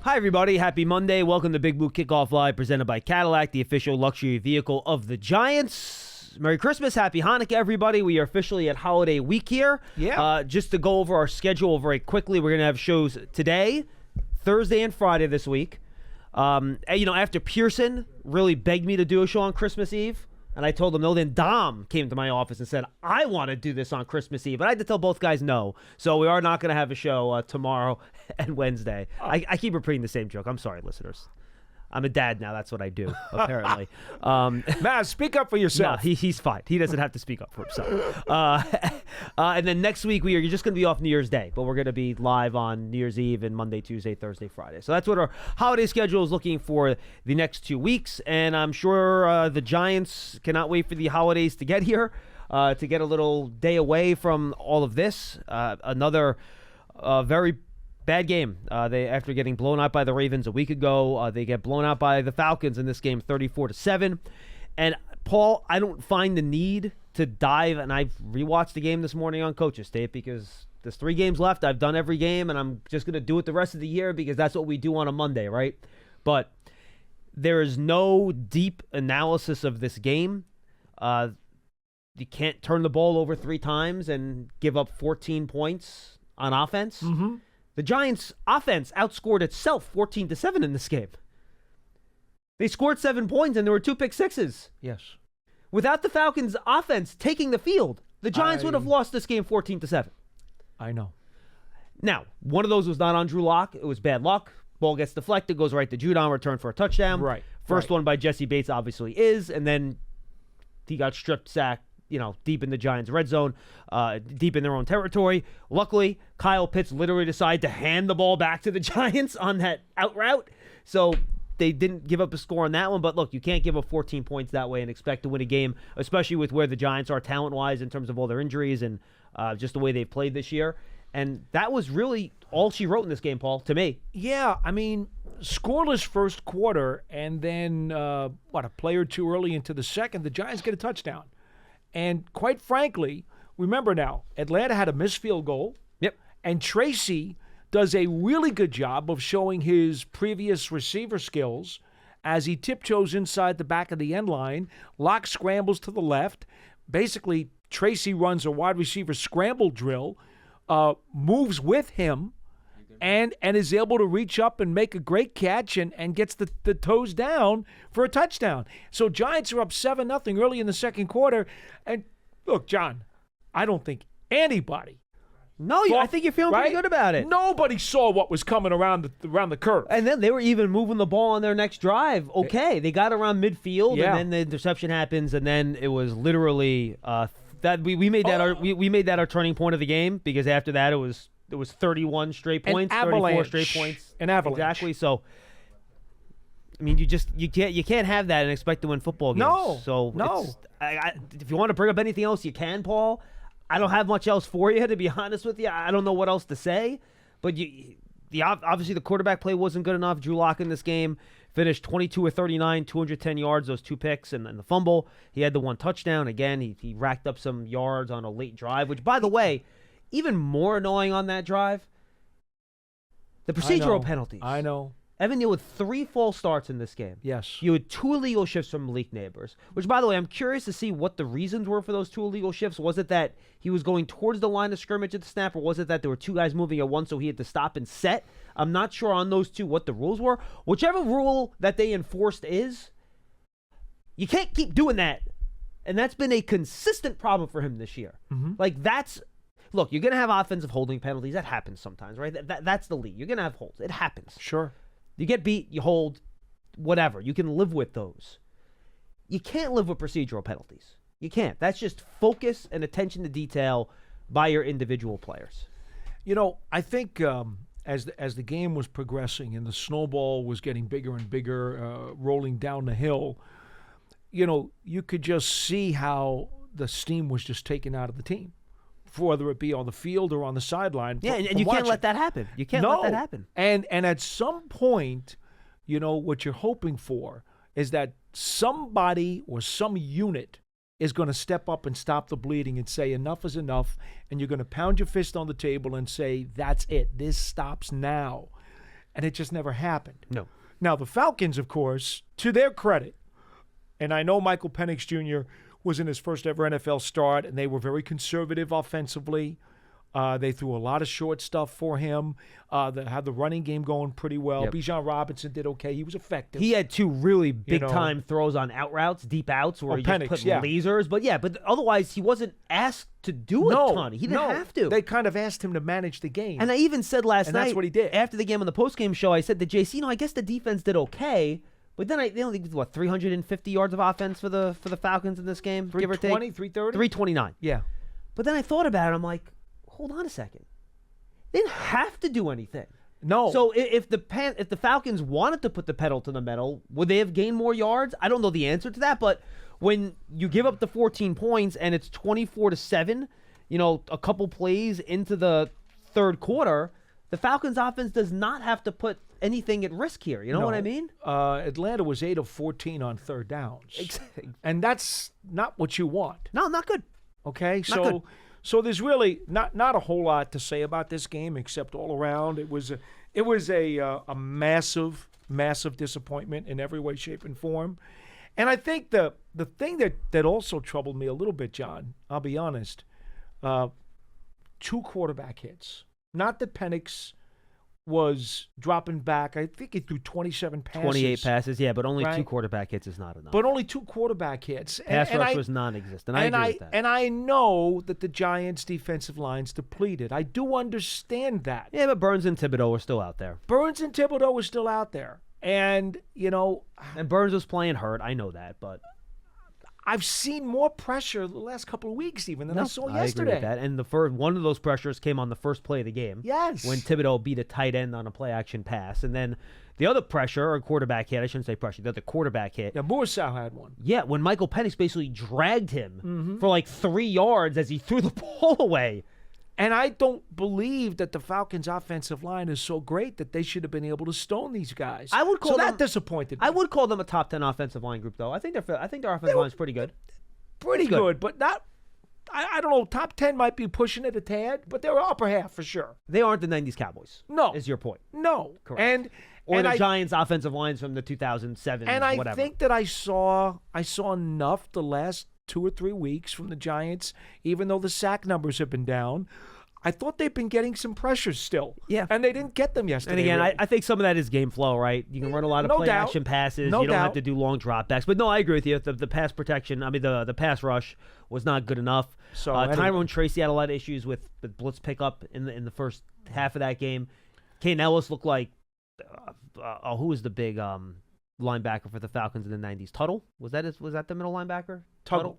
Hi, everybody. Happy Monday. Welcome to Big Blue Kickoff Live, presented by Cadillac, the official luxury vehicle of the Giants. Merry Christmas. Happy Hanukkah, everybody. We are officially at holiday week here. Yeah. Just to go over our schedule very quickly, we're going to have shows today, Thursday, and Friday this week. After Pearson really begged me to do a show on Christmas Eve, and I told him no, then Dom came to my office and said, I want to do this on Christmas Eve. But I had to tell both guys no. So we are not going to have a show tomorrow and Wednesday. I keep repeating the same joke. I'm sorry, listeners. I'm a dad now. That's what I do, apparently. Matt, speak up for yourself. No, he's fine. He doesn't have to speak up for himself. And then next week, you're just going to be off New Year's Day, but we're going to be live on New Year's Eve and Monday, Tuesday, Thursday, Friday. So that's what our holiday schedule is looking for the next 2 weeks. And I'm sure the Giants cannot wait for the holidays to get here, to get a little day away from all of this. Another very bad game. After getting blown out by the Ravens a week ago, they get blown out by the Falcons in this game 34-7. And Paul, I don't find the need to dive, and I've rewatched the game this morning on Coach's Tape because there's 3 games left. I've done every game, and I'm just going to do it the rest of the year because that's what we do on a Monday, right? But there is no deep analysis of this game. You can't turn the ball over 3 times and give up 14 points on offense. Mm-hmm. The Giants' offense outscored itself 14-7 in this game. They scored 7 points, and there were 2 pick sixes. Yes. Without the Falcons' offense taking the field, the Giants would have lost this game 14-7. I know. Now, one of those was not on Drew Lock. It was bad luck. Ball gets deflected, goes right to Judon, return for a touchdown. Right. First one by Jesse Bates obviously is, and then he got stripped sack, deep in the Giants' red zone, deep in their own territory. Luckily, Kyle Pitts literally decided to hand the ball back to the Giants on that out route. So they didn't give up a score on that one. But look, you can't give up 14 points that way and expect to win a game, especially with where the Giants are talent-wise in terms of all their injuries and just the way they've played this year. And that was really all she wrote in this game, Paul, to me. Yeah, I mean, scoreless first quarter, and then, a play or two early into the second, the Giants get a touchdown. And quite frankly, remember now, Atlanta had a missed field goal. Yep. And Tracy does a really good job of showing his previous receiver skills as he tiptoes inside the back of the end line. Locke scrambles to the left. Basically, Tracy runs a wide receiver scramble drill, moves with him, and is able to reach up and make a great catch and gets the toes down for a touchdown. So Giants are up 7-0 early in the second quarter. And look, John, I don't think anybody. No, I think you're feeling pretty good about it. Nobody saw what was coming around the curve. And then they were even moving the ball on their next drive. Okay, they got around midfield, Yeah. and then the interception happens, and then it was literally that we made that we made that our turning point of the game because after that it was 31 straight points, 34 straight points, an avalanche. Exactly. So, I mean, you can't have that and expect to win football games. No. If you want to bring up anything else, you can, Paul. I don't have much else for you, to be honest with you. I don't know what else to say. But obviously the quarterback play wasn't good enough. Drew Lock in this game finished 22 of 39, 210 yards, those 2 picks, and the fumble. He had the 1 touchdown. Again, he racked up some yards on a late drive, which, by the way, even more annoying on that drive, the procedural penalties. I know. Evan, you had 3 false starts in this game. Yes. You had 2 illegal shifts from Malik Neighbors, which, by the way, I'm curious to see what the reasons were for those 2 illegal shifts. Was it that he was going towards the line of scrimmage at the snap, or was it that there were 2 guys moving at once, so he had to stop and set? I'm not sure on those 2 what the rules were. Whichever rule that they enforced is, you can't keep doing that. And that's been a consistent problem for him this year. Mm-hmm. Look, you're going to have offensive holding penalties. That happens sometimes, right? That's the league. You're going to have holds. It happens. Sure. You get beat, you hold, whatever. You can live with those. You can't live with procedural penalties. You can't. That's just focus and attention to detail by your individual players. I think as the game was progressing and the snowball was getting bigger and bigger, rolling down the hill, you could just see how the steam was just taken out of the team, whether it be on the field or on the sideline. Yeah, and you can't let that happen. You can't let that happen. And at some point, what you're hoping for is that somebody or some unit is going to step up and stop the bleeding and say enough is enough, and you're going to pound your fist on the table and say, that's it. This stops now. and it just never happened. No. Now, the Falcons, of course, to their credit, and I know Michael Penix Jr. was in his first ever NFL start, and they were very conservative offensively. They threw a lot of short stuff for him. They had the running game going pretty well. Yep. Bijan Robinson did okay. He was effective. He had 2 really big-time throws on out routes, deep outs, where he Penix, just put lasers. But otherwise, he wasn't asked to do a ton. He didn't have to. They kind of asked him to manage the game. And I even said last night, that's what he did. After the game on the postgame show, I said to JC, I guess the defense did okay. But then they only did, 350 yards of offense for the Falcons in this game, give or take? 330? 329. Yeah. But then I thought about it. I'm like, hold on a second. They didn't have to do anything. No. So if the Falcons wanted to put the pedal to the metal, would they have gained more yards? I don't know the answer to that, but when you give up the 14 points and it's 24-7, a couple plays into the third quarter, the Falcons offense does not have to put anything at risk here. You know what I mean? Atlanta was 8 of 14 on third downs. Exactly. And that's not what you want. No, not good. Okay? Not good. So there's really not a whole lot to say about this game except all around it was a massive disappointment in every way, shape, and form. And I think the thing that also troubled me a little bit, John, I'll be honest, 2 quarterback hits. Not that Penix was dropping back. I think he threw 27 passes. 28 passes, yeah, but only right? 2 quarterback hits is not enough. But only 2 quarterback hits. Pass rush was non-existent. I agree with that. And I know that the Giants' defensive line's depleted. I do understand that. Yeah, but Burns and Thibodeau are still out there. Burns and Thibodeau are still out there. And, And Burns was playing hurt. I know that, but I've seen more pressure the last couple of weeks even than I saw yesterday. I agree with that. And the first one of those pressures came on the first play of the game. Yes. When Thibodeau beat a tight end on a play-action pass. And then the other pressure, or quarterback hit, I shouldn't say pressure, the other quarterback hit. Yeah, Moorsau had one. Yeah, when Michael Penix basically dragged him for 3 yards as he threw the ball away. And I don't believe that the Falcons' offensive line is so great that they should have been able to stone these guys. I would call them, that disappointed me. I would call them a top 10 offensive line group, though. I think their offensive line is pretty good. Pretty good, but not. I don't know. Top 10 might be pushing it a tad, but they're upper half for sure. They aren't the '90s Cowboys. No, is your point? No, correct. Or the Giants' offensive lines from the 2007. And I whatever. think that I saw enough the last 2 or 3 weeks from the Giants, even though the sack numbers have been down. I thought they've been getting some pressure still. Yeah. And they didn't get them yesterday. And again, really. I think some of that is game flow, right? You can run a lot of play-action passes. No you don't doubt. have to do long dropbacks. But no, I agree with you. The pass protection, the pass rush was not good enough. So Tyrone Tracy had a lot of issues with blitz pickup in the first half of that game. Kane Ellis looked like, who was the big linebacker for the Falcons in the 90s? Tuttle? Was that the middle linebacker? Tuggle.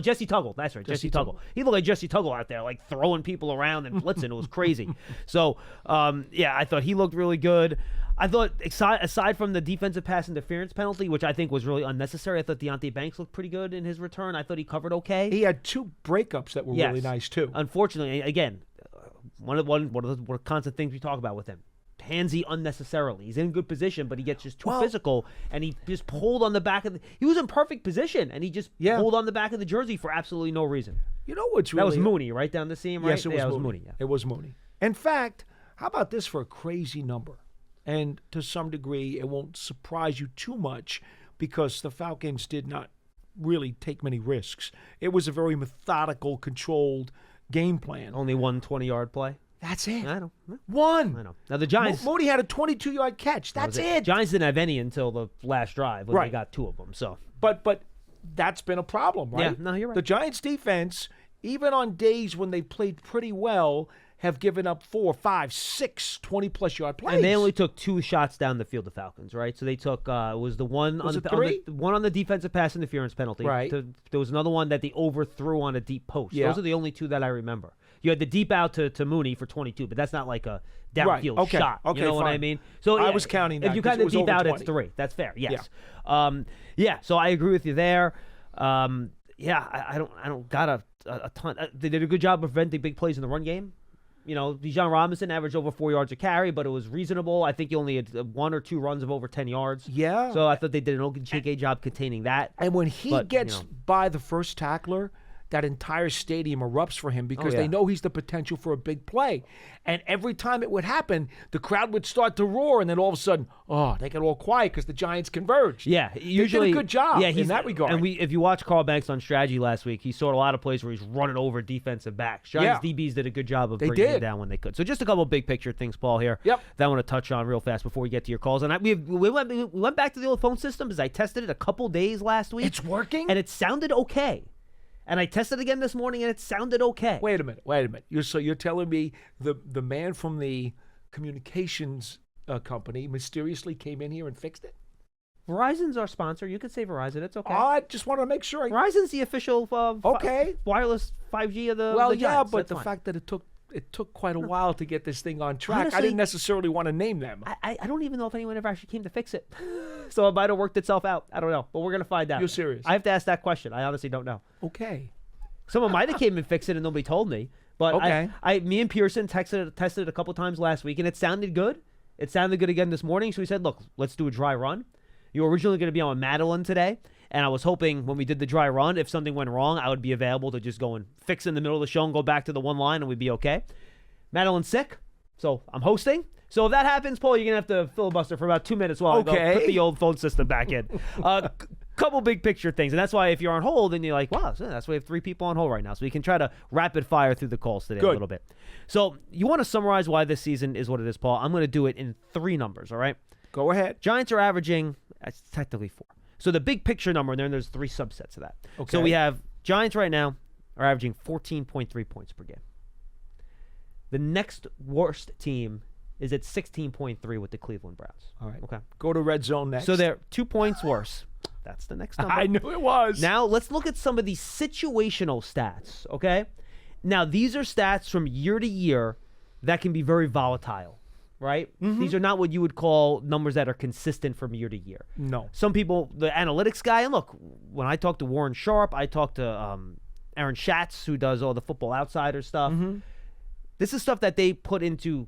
Jesse Tuggle. That's right. Jesse Tuggle. He looked like Jesse Tuggle out there, throwing people around and blitzing. It was crazy. So, I thought he looked really good. I thought, aside from the defensive pass interference penalty, which I think was really unnecessary, I thought Deonte Banks looked pretty good in his return. I thought he covered okay. He had 2 breakups that were really nice, too. Unfortunately, again, one of the constant things we talk about with him. Handsy unnecessarily. He's in good position, but he gets just too physical, and he just pulled on the back of he was in perfect position, and he just pulled on the back of the jersey for absolutely no reason. You know what's really... That was Mooney, right down the seam, right? Yes, it was Mooney. Yeah. It was Mooney. In fact, how about this for a crazy number? And to some degree, it won't surprise you too much because the Falcons did not really take many risks. It was a very methodical, controlled game plan. Only one 20-yard play. That's it. I know. One. I know. Now the Giants. Mooney had a 22-yard catch. That's it. Giants didn't have any until the last drive when they got 2 of them. So, but that's been a problem, right? Yeah. No, you're right. The Giants' defense, even on days when they played pretty well, have given up 4, 5, 6 20-plus yard plays. And they only took 2 shots down the field, the Falcons, right? So they took it was the one on the defensive pass interference penalty. Right. There was another one that they overthrew on a deep post. Yeah. Those are the only 2 that I remember. You had the deep out to Mooney for 22, but that's not like a downfield shot. Okay, you know what I mean? So I was counting that. If you count the deep out, 20. it's 3. That's fair. Yes. Yeah. So I agree with you there. I don't got a ton. They did a good job of preventing big plays in the run game. Bijan Robinson averaged over 4 yards a carry, but it was reasonable. I think he only had 1 or 2 runs of over 10 yards. Yeah. So I thought they did an okay job containing that. And when he gets by the first tackler, that entire stadium erupts for him because yeah. they know he's the potential for a big play. And every time it would happen, the crowd would start to roar, and then all of a sudden, they get all quiet because the Giants converged. Yeah, usually they did a good job in that regard. And if you watch Carl Banks on Strategy last week, he saw a lot of plays where he's running over defensive backs. Giants DBs did a good job of bringing him down when they could. So just a couple of big picture things, Paul, here that I want to touch on real fast before we get to your calls. And we went back to the old phone system because I tested it a couple days last week. It's working? And it sounded okay. And I tested it again this morning, and it sounded okay. Wait a minute. You're telling me the man from the communications company mysteriously came in here and fixed it? Verizon's our sponsor. You could say Verizon. It's okay. I just want to make sure. Verizon's the official wireless 5G of the Well, Giants. But the fact that it took quite a while to get this thing on track. Honestly, I didn't necessarily want to name them. I don't even know if anyone ever actually came to fix it. So it might have worked itself out. I don't know. But we're going to find out. You're serious? I have to ask that question. I honestly don't know. Okay. Someone might have came and fixed it and nobody told me. But okay. Me and Pearson tested it a couple times last week, and it sounded good. It sounded good again this morning. So we said, look, let's do a dry run. You were originally going to be on Madeline today, and I was hoping when we did the dry run, if something went wrong, I would be available to just go and fix in the middle of the show and go back to the one line, and we'd be okay. Madeline's sick, so I'm hosting. So if that happens, Paul, you're going to have to filibuster for about 2 minutes while I go put the old phone system back in. Couple big picture things, and that's why if you're on hold and you're like, wow, so that's why we have 3 people on hold right now. So we can try to rapid fire through the calls today a little bit. So you want to summarize why this season is what it is, Paul. I'm going to do it in 3 numbers, all right? Go ahead. Giants are averaging, it's technically 4. So the big picture number, and then there's 3 subsets of that. Okay. So we have Giants right now are averaging 14.3 points per game. The next worst team is at 16.3 with the Cleveland Browns. All right. Okay. Go to red zone next. So they're 2 points worse. That's the next number. I knew it was. Now let's look at some of these situational stats, okay? Now these are stats from year to year that can be very volatile, right? Mm-hmm. These are not what you would call numbers that are consistent from year to year. No. Some people, the analytics guy, and look, when I talk to Warren Sharp, I talk to Aaron Schatz, who does all the Football Outsider stuff. Mm-hmm. This is stuff that they put into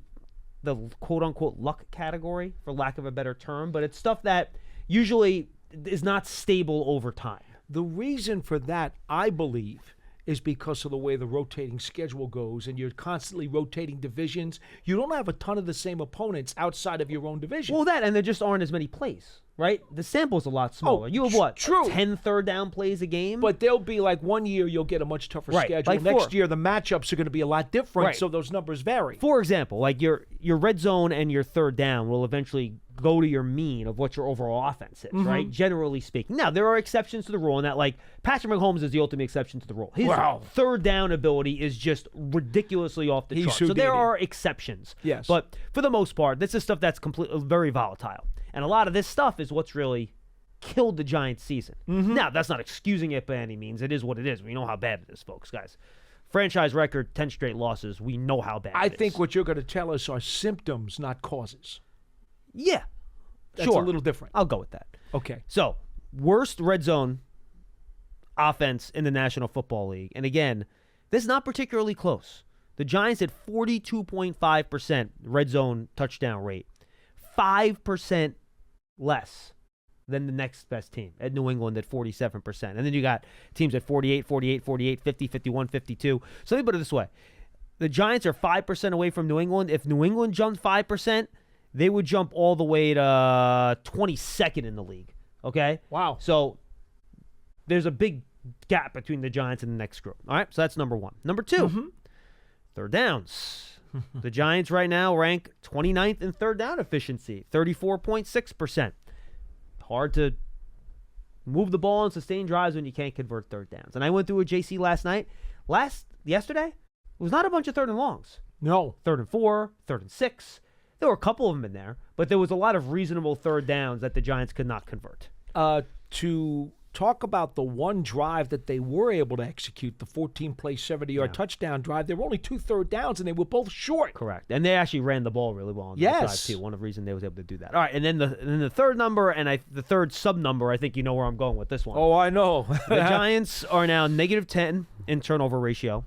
the quote-unquote luck category, for lack of a better term, but it's stuff that usually is not stable over time. The reason for that, I believe, is because of the way the rotating schedule goes, and you're constantly rotating divisions. You don't have a ton of the same opponents outside of your own division. Well, that, and there just aren't as many plays, right? The sample's a lot smaller. You have what? True. 10 third down plays a game? But there'll be like one year you'll get a much tougher schedule. Like next year the matchups are going to be a lot different, so those numbers vary. For example, like your red zone and your third down will eventually go to your mean of what your overall offense is, right? Generally speaking. Now, there are exceptions to the rule, and that, like, Patrick Mahomes is the ultimate exception to the rule. His third down ability is just ridiculously off the charts. So there are exceptions. Yes. But for the most part, this is stuff that's very volatile. And a lot of this stuff is what's really killed the Giants season. Now, that's not excusing it by any means. It is what it is. We know how bad it is, folks, guys. Franchise record, 10 straight losses. We know how bad it is. I think what you're going to tell us are symptoms, not causes. Yeah. That's a little different. I'll go with that. Okay. So, worst red zone offense in the National Football League. And again, this is not particularly close. The Giants at 42.5% red zone touchdown rate. 5% less than the next best team at New England at 47%. And then you got teams at 48, 48, 48, 50, 51, 52. So let me put it this way. The Giants are 5% away from New England. If New England jumped 5%, they would jump all the way to 22nd in the league. Okay? Wow. So there's a big gap between the Giants and the next group. All right? So that's number 1. Number 2, third downs. The Giants right now rank 29th in third down efficiency, 34.6%. Hard to move the ball and sustain drives when you can't convert third downs. And I went through a JC last night. Yesterday, it was not a bunch of third and longs. No. 3rd and 4, 3rd and 6. There were a couple of them in there, but there was a lot of reasonable third downs that the Giants could not convert. To talk about the one drive that they were able to execute, the 14-play, 70-yard touchdown drive, there were only 2 third downs, and they were both short. Correct. And they actually ran the ball really well on that drive, too. One of the reasons they was able to do that. All right, and then the third number and the third sub-number, I think you know where I'm going with this one. Oh, I know. The Giants are now -10 in turnover ratio.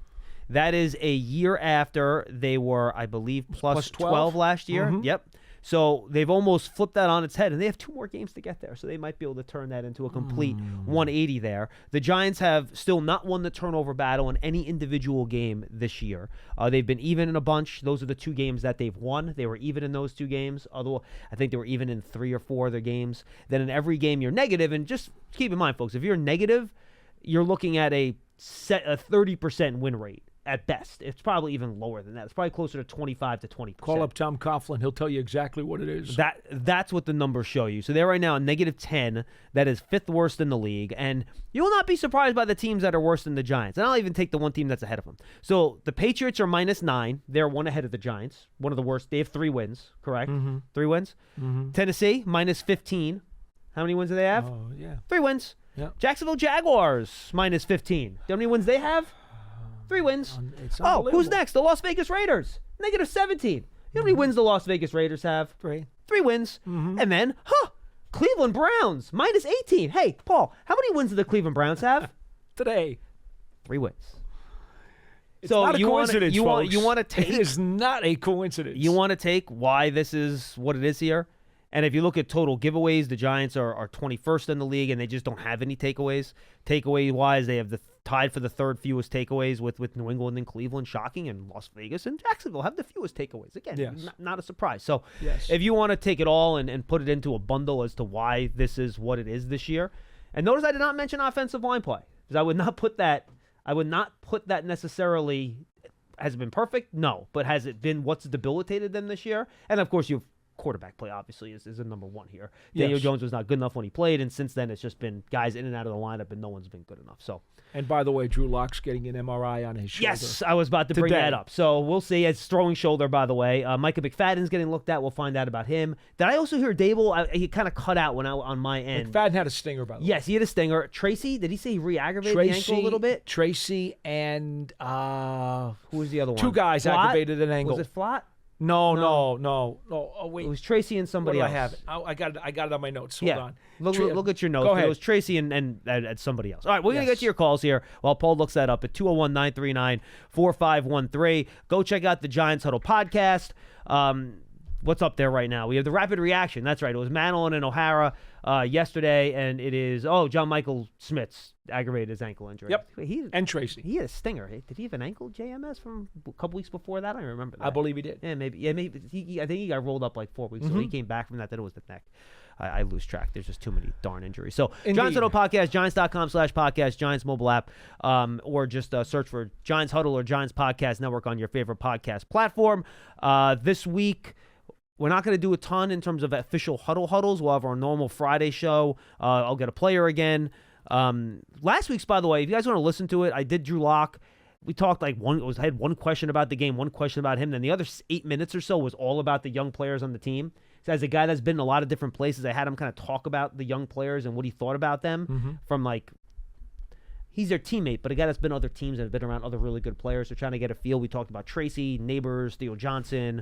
That is a year after they were, I believe, plus 12 last year. Yep. So they've almost flipped that on its head, and they have 2 more games to get there. So they might be able to turn that into a complete 180 there. The Giants have still not won the turnover battle in any individual game this year. They've been even in a bunch. Those are the 2 games that they've won. They were even in those 2 games. Although I think they were even in 3 or 4 of their games. Then in every game you're negative, and just keep in mind, folks, if you're negative, you're looking at a 30% win rate at best. It's probably even lower than that. It's probably closer to 25 to 20%. Call up Tom Coughlin. He'll tell you exactly what it is. That's what the numbers show you. So they're right now a -10. That is 5th worst in the league. And you will not be surprised by the teams that are worse than the Giants. And I'll even take the one team that's ahead of them. So the Patriots are -9. They're 1 ahead of the Giants. One of the worst. They have 3 wins, correct? 3 wins. Tennessee, -15. How many wins do they have? Oh, yeah. 3 wins. Yeah. Jacksonville Jaguars, -15. How many wins they have? 3 wins. Oh, who's next? The Las Vegas Raiders, -17. You know how many wins the Las Vegas Raiders have? 3. 3 wins. And then, Cleveland Browns, -18. Hey, Paul, how many wins do the Cleveland Browns have? Today. 3 wins. It's so not a coincidence, you folks. want to take? It is not a coincidence. You want to take why this is what it is here? And if you look at total giveaways, the Giants are 21st in the league, and they just don't have any takeaways. Takeaway-wise, they have tied for the 3rd fewest takeaways with New England and Cleveland, shocking, and Las Vegas and Jacksonville have the fewest takeaways. Again, yes. not a surprise. So yes. If you want to take it all and put it into a bundle as to why this is what it is this year, and notice I did not mention offensive line play, because I would not put that necessarily. Has it been perfect? No. But has it been what's debilitated them this year? And, of course, you've quarterback play obviously is a number 1 here. Daniel Jones was not good enough when he played, and since then it's just been guys in and out of the lineup, and no one's been good enough. So, and by the way, Drew Lock's getting an MRI on his shoulder. Yes, I was about to bring that up. So we'll see. It's throwing shoulder, by the way. Micah McFadden's getting looked at. We'll find out about him. Did I also hear Dable? He kind of cut out on my end. McFadden had a stinger, by the way. Yes, he had a stinger. Tracy, did he say he re-aggravated the ankle a little bit? Tracy and who was the other one? 2 guys Flott? aggravated an ankle. Was it Flott? No. Oh, wait. It was Tracy and somebody else. I have it. I got it on my notes. Hold on. Look at your notes. Go ahead. It was Tracy and somebody else. All right, we're going to get to your calls here while Paul looks that up at 201-939-4513. Go check out the Giants Huddle podcast. What's up there right now? We have the rapid reaction. That's right. It was Madeline and O'Hara yesterday, and it is, John Michael Smith's aggravated his ankle injury. Yep. And Tracy. He had a stinger. Did he have an ankle JMS from a couple weeks before that? I don't remember that. I believe he did. Yeah, maybe. I think he got rolled up like 4 weeks ago. He came back from that. Then it was the neck. I lose track. There's just too many darn injuries. So, Giants Huddle Podcast, Giants.com/podcast, Giants mobile app, or just search for Giants Huddle or Giants Podcast Network on your favorite podcast platform. This week, we're not going to do a ton in terms of official huddles. We'll have our normal Friday show. I'll get a player again. Last week's, by the way, if you guys want to listen to it, I did Drew Lock. We talked I had one question about the game, one question about him. Then the other 8 minutes or so was all about the young players on the team. So as a guy that's been in a lot of different places, I had him kind of talk about the young players and what he thought about them from he's their teammate, but a guy that's been on other teams and have been around other really good players. So trying to get a feel. We talked about Tracy, Neighbors, Theo Johnson,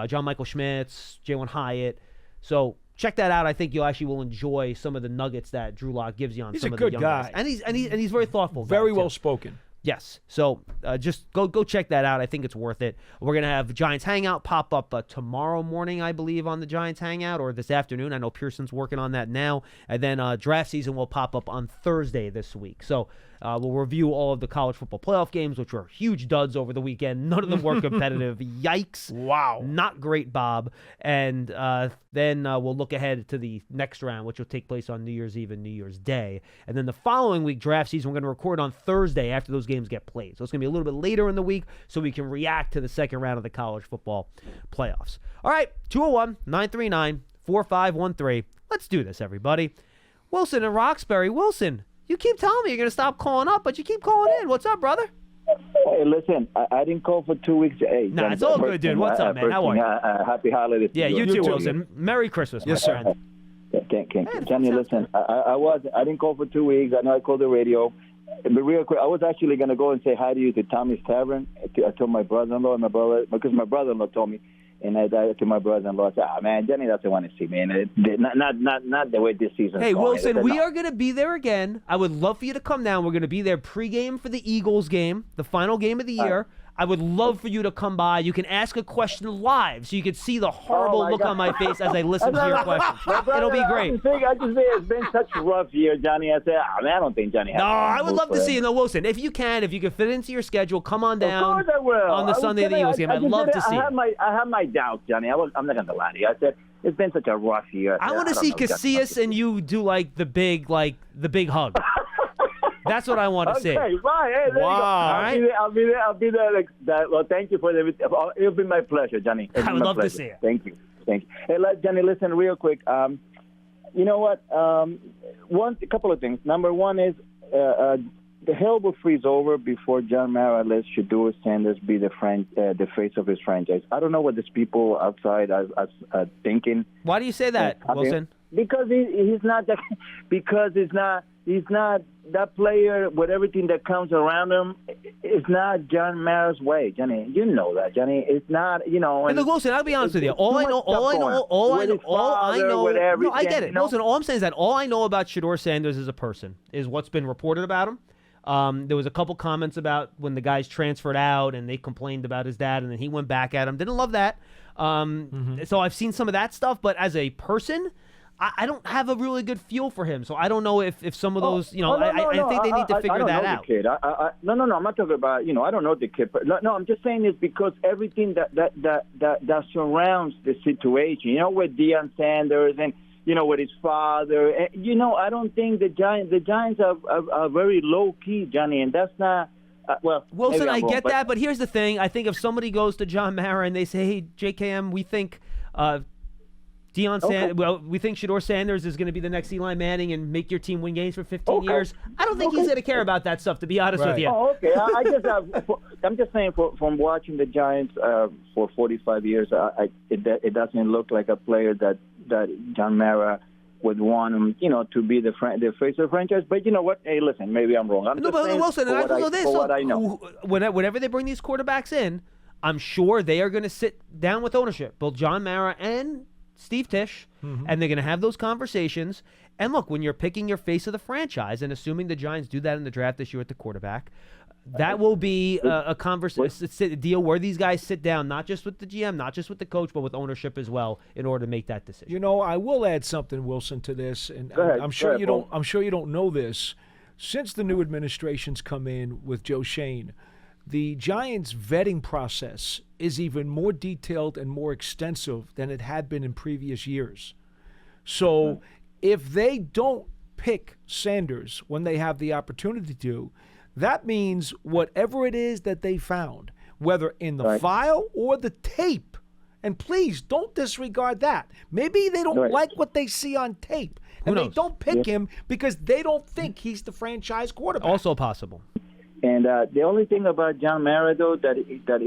John Michael Schmitz, Jalen Hyatt. So check that out. I think you actually will enjoy some of the nuggets that Drew Lock gives you on some of the young guys. And he's very thoughtful. Very well spoken. Yes. So just go check that out. I think it's worth it. We're going to have Giants Hangout pop up tomorrow morning, I believe, on the Giants Hangout, or this afternoon. I know Pearson's working on that now. And then draft season will pop up on Thursday this week. So we'll review all of the college football playoff games, which were huge duds over the weekend. None of them were competitive. Yikes. Wow. Not great, Bob. And then we'll look ahead to the next round, which will take place on New Year's Eve and New Year's Day. And then the following week, draft season, we're going to record on Thursday after those games get played. So it's going to be a little bit later in the week so we can react to the second round of the college football playoffs. All right, 201-939-4513. Let's do this, everybody. Wilson in Roxbury. Wilson, you keep telling me you're going to stop calling up, but you keep calling in. What's up, brother? Hey, listen, I didn't call for 2 weeks. Hey, nah, it's all good, dude. What's up, man? How are you? Happy holidays. Yeah, you too, Wilson. Merry Christmas, my friend. Can you listen? I didn't call for 2 weeks. I know I called the radio. But real quick, I was actually going to go and say hi to you to Tommy's Tavern. I told my brother-in-law and my brother, because my brother-in-law told me, and I to my brother-in-law, I said, man, Jenny doesn't want to see me. And not the way this season. Hey, Wilson, we are going to be there again. I would love for you to come down. We're going to be there pregame for the Eagles game, the final game of the year. I would love for you to come by. You can ask a question live, so you can see the horrible look on my face as I listen to your questions. It'll be great. I just say it's been such a rough year, Johnny. I said, man, I don't think Johnny has. No, I would love to see you. No, Wilson, if you fit it into your schedule, come on down Of course I will. on the Sunday of the Eagles game. I'd love to see you. I have my doubts, Johnny. I'm not going to lie to you. I said, it's been such a rough year. I want to see Casillas and you do the big hug. That's what I want to see. Okay, fine. Hey, there you go. I'll be there. Well, thank you for the. It'll be my pleasure, Johnny. I would love to see it. Thank you. Hey, Johnny, listen real quick. You know what? A couple of things. Number one is the hell will freeze over before John Mara lets Shedeur Sanders be the face of his franchise. I don't know what these people outside are thinking. Why do you say that, Wilson? Because he's not that. Because he's not that player with everything that comes around him. It's not John Mara's way, Johnny. You know that, Johnny. It's not, And look, Wilson, I'll be honest with you. All I know. No, I get it. Wilson, all I'm saying is that all I know about Shedeur Sanders as a person is what's been reported about him. There was a couple comments about when the guys transferred out and they complained about his dad, and then he went back at him. Didn't love that. So I've seen some of that stuff, but as a person, I don't have a really good feel for him. So I don't know if some of those, I think they need to figure that out. The kid. No, I'm not talking about, I don't know the kid. No, I'm just saying it's because everything that surrounds the situation, with Deion Sanders and, with his father. I don't think the Giants are very low-key, Johnny, and that's not Wilson, I get that, but here's the thing. I think if somebody goes to John Mara and they say, hey, JKM, we think we think Shedeur Sanders is going to be the next Eli Manning and make your team win games for 15 years. I don't think he's going to care about that stuff, to be honest with you. Oh, okay. I'm just saying from watching the Giants for 45 years, it doesn't look like a player that John Mara would want him, to be the face of the franchise. But you know what? Hey, listen, maybe I'm wrong. Wilson, I know this. What I know. Whenever they bring these quarterbacks in, I'm sure they are going to sit down with ownership, both John Mara and Steve Tisch, and they're going to have those conversations. And look, when you're picking your face of the franchise, and assuming the Giants do that in the draft this year at the quarterback, that will be a deal where these guys sit down, not just with the GM, not just with the coach, but with ownership as well, in order to make that decision. I will add something, Wilson, to this, and I'm sure you don't know this. Since the new administration's come in with Joe Shane, the Giants' vetting process is even more detailed and more extensive than it had been in previous years. So if they don't pick Sanders when they have the opportunity to, that means whatever it is that they found, whether in the file or the tape, and please don't disregard that. Maybe they don't like what they see on tape, and they don't pick him because they don't think he's the franchise quarterback. Also possible. And the only thing about John Mara, though, that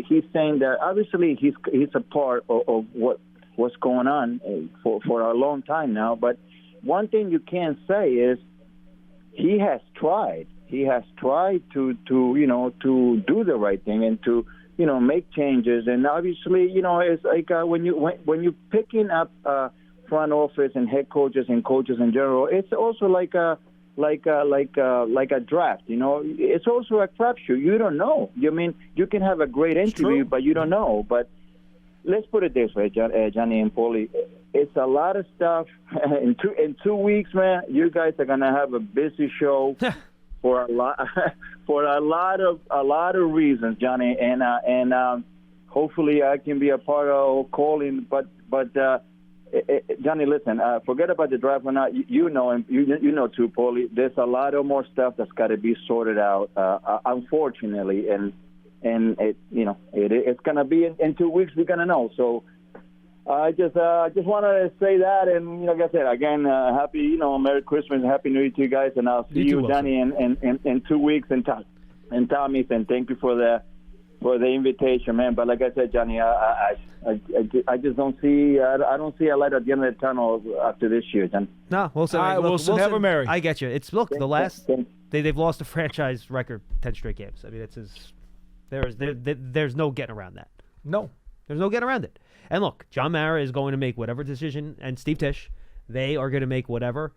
he's saying that obviously he's a part of what's going on for a long time now. But one thing you can say is he has tried. He has tried to do the right thing and to make changes. And obviously, it's like when you're picking up front office and head coaches and coaches in general, it's also like a draft, It's also a crapshoot. You don't know. You can have a great interview, but you don't know. But let's put it this way, Johnny and Paulie. It's a lot of stuff. In 2 weeks, man, you guys are gonna have a busy show for a lot of reasons, Johnny. And hopefully I can be a part of calling. But Johnny, listen. Forget about the draft or not. You know, and you know too, Paulie. There's a lot of more stuff that's got to be sorted out. Unfortunately, and it's gonna be in 2 weeks. We're gonna know. So I just wanted to say that, and like I said again, happy Merry Christmas, Happy New Year to you guys, and I'll see you, Johnny, in 2 weeks. And Tommy, and thank you for the invitation, man. But like I said, Johnny, I just don't see I don't see a light at the end of the tunnel after this year, John. No, Wilson, Wilson, have a merry. I get you. It's the last they've lost a franchise record 10 straight games. I mean, there's no getting around that. No, there's no getting around it. And look, John Mara is going to make whatever decision, and Steve Tisch, they are going to make whatever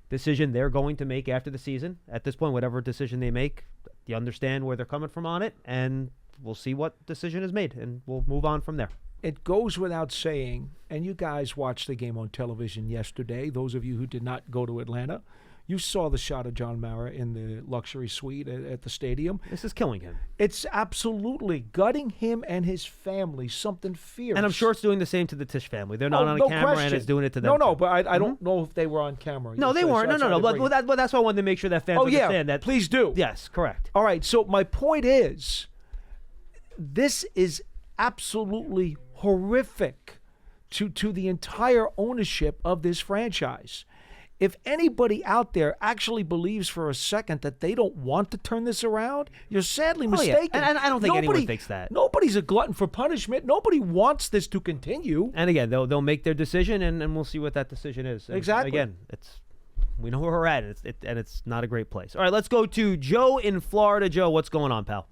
decision they're going to make after the season. At this point, whatever decision they make, you understand where they're coming from on it, and we'll see what decision is made, and we'll move on from there. It goes without saying, and you guys watched the game on television yesterday, those of you who did not go to Atlanta, you saw the shot of John Mara in the luxury suite at the stadium. This is killing him. It's absolutely gutting him and his family, something fierce. And I'm sure it's doing the same to the Tisch family. They're not on no camera, question. and it's doing it to them. No, but I don't know if they were on camera. No, they weren't. No. But that's why I wanted to make sure that fans understand that. Please do. Yes, correct. All right, so my point is, this is absolutely horrific to the entire ownership of this franchise. If anybody out there actually believes for a second that they don't want to turn this around, you're sadly mistaken. And I don't think anyone thinks that. Nobody's a glutton for punishment. Nobody wants this to continue. And again, they'll make their decision, and we'll see what that decision is. And exactly. Again, we know where we're at, and it's not a great place. All right, let's go to Joe in Florida. Joe, what's going on, pal?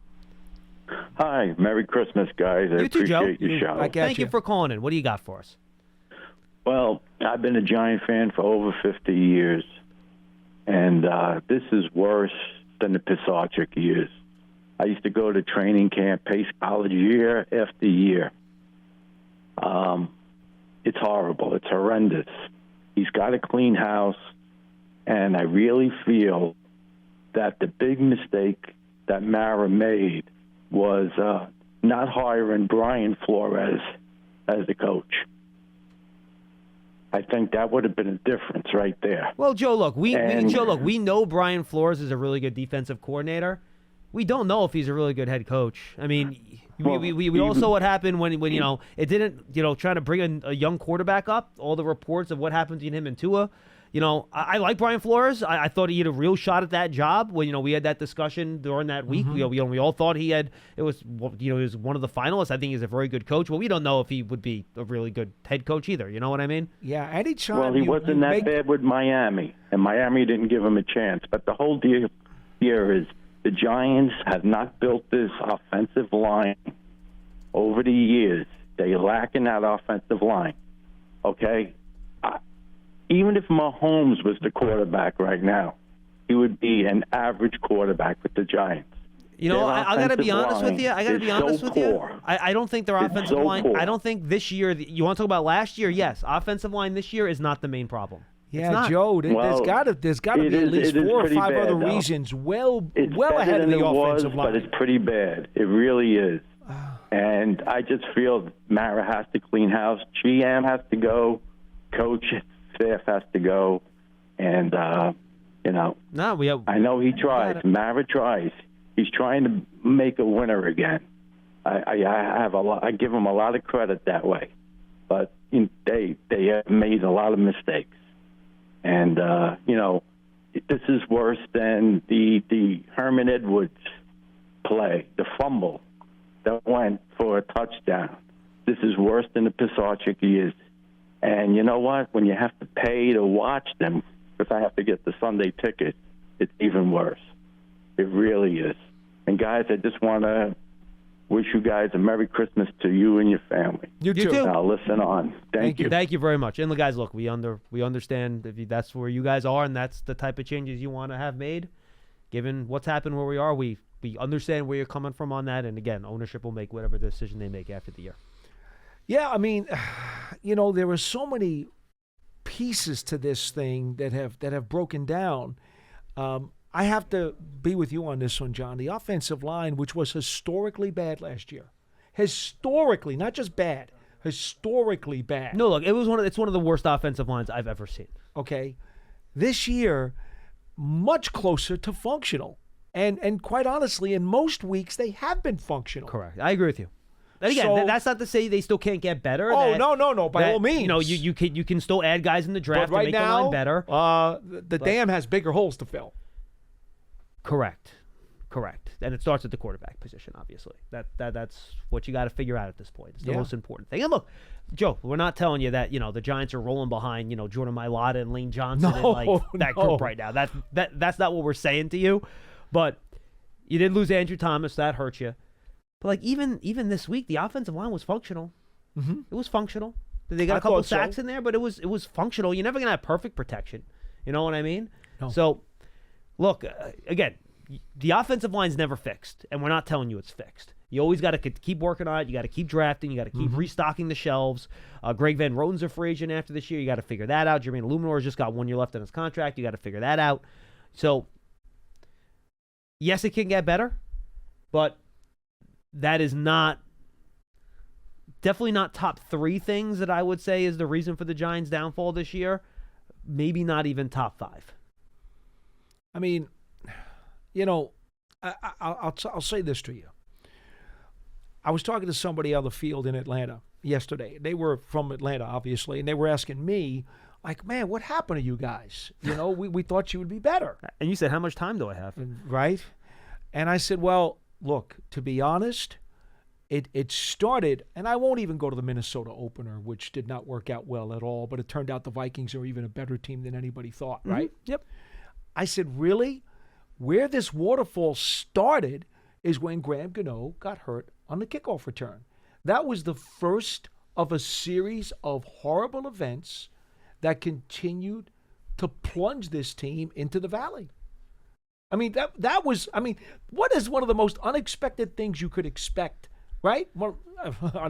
Hi, Merry Christmas, guys. I You too, Joe. appreciate your show. Thank you for calling in. What do you got for us? Well, I've been a Giant fan for over 50 years, and this is worse than the Pisarcik years. I used to go to training camp, Pace College year after year. It's horrible. It's horrendous. He's got a clean house, and I really feel that the big mistake that Mara made was not hiring Brian Flores as the coach. I think that would have been a difference right there. Well, Joe, look, we know Brian Flores is a really good defensive coordinator. We don't know if he's a really good head coach. I mean, we all saw what happened when it didn't trying to bring in a young quarterback up. All the reports of what happened between him and Tua. I like Brian Flores. I thought he had a real shot at that job when we had that discussion during that week. Mm-hmm. We all thought he was one of the finalists. I think he's a very good coach, but we don't know if he would be a really good head coach either. You know what I mean? Yeah, anytime. Well, he wasn't that bad with Miami, and Miami didn't give him a chance. But the whole deal here is the Giants have not built this offensive line over the years. They lack in that offensive line. Okay. Even if Mahomes was the quarterback right now, he would be an average quarterback with the Giants. I got to be honest with you. I don't think their offensive line. Poor. I don't think this year. You want to talk about last year? Yes, offensive line this year is not the main problem. Yeah, Joe. There's got to be at least 4 or 5 other reasons. It's well ahead of the offensive line. But it's pretty bad. It really is. And I just feel Mara has to clean house. GM has to go. Coach staff has to go, and I know he tries. Mara tries. He's trying to make a winner again. I give him a lot of credit that way, but they have made a lot of mistakes, and this is worse than the Herman Edwards play, the fumble that went for a touchdown. This is worse than the Pisarcik years. And you know what? When you have to pay to watch them, if I have to get the Sunday ticket, it's even worse. It really is. And guys, I just want to wish you guys a Merry Christmas to you and your family. You too. Now listen on. Thank you. Thank you very much. And the guys, look, we understand if that's where you guys are, and that's the type of changes you want to have made. Given what's happened where we are, we understand where you're coming from on that. And again, ownership will make whatever decision they make after the year. Yeah, I mean, there are so many pieces to this thing that have broken down. I have to be with you on this one, John. The offensive line, which was historically bad last year, historically, not just bad, historically bad. No, look, it's one of the worst offensive lines I've ever seen. Okay, this year, much closer to functional, and quite honestly, in most weeks they have been functional. Correct. I agree with you. And again, that's not to say they still can't get better. Oh, no, by all means. You can still add guys in the draft to make the line better. The dam has bigger holes to fill. Correct. And it starts at the quarterback position, obviously. That's what you got to figure out at this point. It's the most important thing. And look, Joe, we're not telling you that the Giants are rolling behind Jordan Mailata and Lane Johnson that group right now. That's not what we're saying to you. But you did lose Andrew Thomas. That hurt you. But even this week, the offensive line was functional. Mm-hmm. It was functional. They got a couple sacks in there, but it was functional. You're never gonna have perfect protection. You know what I mean? No. So, look, again, the offensive line's never fixed, and we're not telling you it's fixed. You always got to keep working on it. You got to keep drafting. You got to keep restocking the shelves. Greg Van Roten's a free agent after this year. You got to figure that out. Jermaine Illuminor's just got 1 year left on his contract. You got to figure that out. So, yes, it can get better, but that is definitely not top 3 things that I would say is the reason for the Giants' downfall this year. Maybe not even top 5. I mean, I'll say this to you. I was talking to somebody on the field in Atlanta yesterday. They were from Atlanta, obviously, and they were asking me, like, man, what happened to you guys? We thought you would be better. And you said, how much time do I have? Right? And I said, well, look, to be honest, it started, and I won't even go to the Minnesota opener, which did not work out well at all, but it turned out the Vikings are even a better team than anybody thought, right? Yep. I said, really? Where this waterfall started is when Graham Gano got hurt on the kickoff return. That was the first of a series of horrible events that continued to plunge this team into the valley. I mean, that was, what is one of the most unexpected things you could expect, right?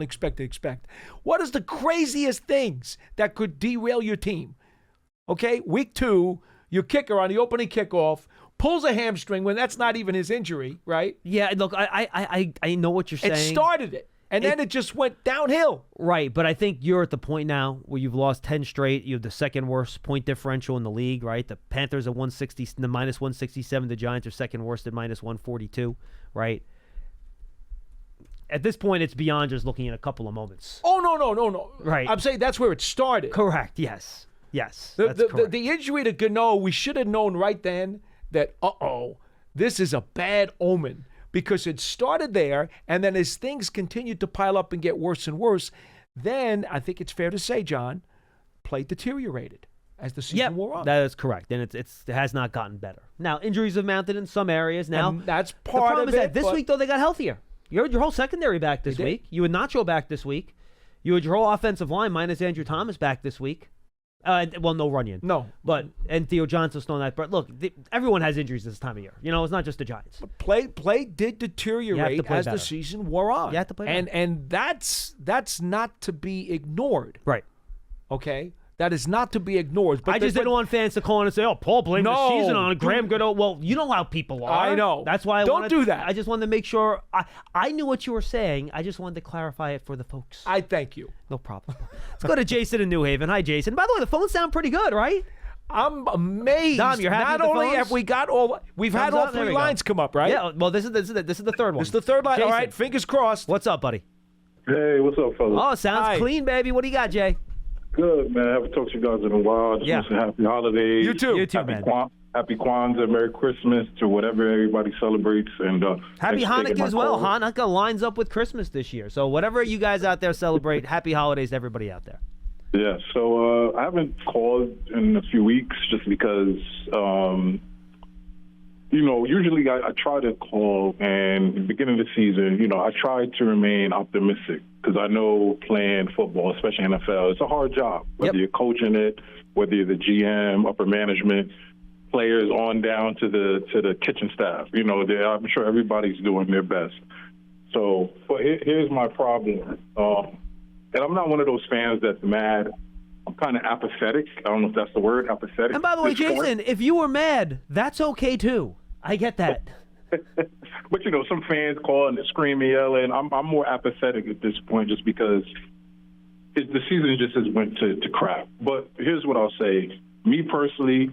Expect. What is the craziest things that could derail your team? Okay, week 2, your kicker on the opening kickoff pulls a hamstring when that's not even his injury, right? Yeah, look, I know what you're saying. It started it, and then it just went downhill. Right, but I think you're at the point now where you've lost 10 straight. You have the second worst point differential in the league, right? The Panthers at minus 167. The Giants are second worst at minus 142, right? At this point, it's beyond just looking at a couple of moments. Oh, no. Right. I'm saying that's where it started. Correct, yes. Yes, that's correct. The injury to Gano, we should have known right then that, this is a bad omen, because it started there, and then as things continued to pile up and get worse and worse, then I think it's fair to say, John, play deteriorated as the season wore on. That is correct, and it has not gotten better. Now, injuries have mounted in some areas now. And that's part of it. The problem is that this week, though, they got healthier. Your whole secondary back this week. You had Nacho back this week. You had your whole offensive line minus Andrew Thomas back this week. Well, no Runyon. No. And Theo Johnson still not. But look, everyone has injuries this time of year. It's not just the Giants. But play did deteriorate as the season wore on. You have to play better. And that's not to be ignored. Right. Okay? That is not to be ignored. But I just didn't want fans to call in and say, Paul blamed the season on Graham Gano. Well, you know how people are. I know. That's why Don't do that. I just wanted to make sure. I knew what you were saying. I just wanted to clarify it for the folks. I thank you. No problem. Let's go to Jason in New Haven. Hi, Jason. By the way, the phones sound pretty good, right? I'm amazed. Dom, you're happy Not with the only phones? have we got we've had all 3 lines come up, right? Yeah. Well, this is the third one. This is the third line. Jason. All right. Fingers crossed. What's up, buddy? Hey, what's up, fellas? Oh, sounds clean, baby. What do you got, Jay? Good, man. I haven't talked to you guys in a while. Just want to say happy holidays. You too. You too, happy man. Happy Kwanzaa, Merry Christmas to whatever everybody celebrates. And happy thanks for taking Hanukkah my as well. call. Hanukkah lines up with Christmas this year. So whatever you guys out there celebrate, happy holidays to everybody out there. Yeah, so I haven't called in a few weeks just because, usually I try to call, and at the beginning of the season, I try to remain optimistic because I know playing football, especially NFL, it's a hard job, whether you're coaching it, whether you're the GM, upper management, players on down to the kitchen staff. I'm sure everybody's doing their best. So, but here's my problem. And I'm not one of those fans that's mad. I'm kind of apathetic. I don't know if that's the word, apathetic. And by the way, Jason, if you were mad, that's okay too. I get that. But, some fans call and scream and yell, and I'm more apathetic at this point just because the season just has went to crap. But here's what I'll say. Me personally,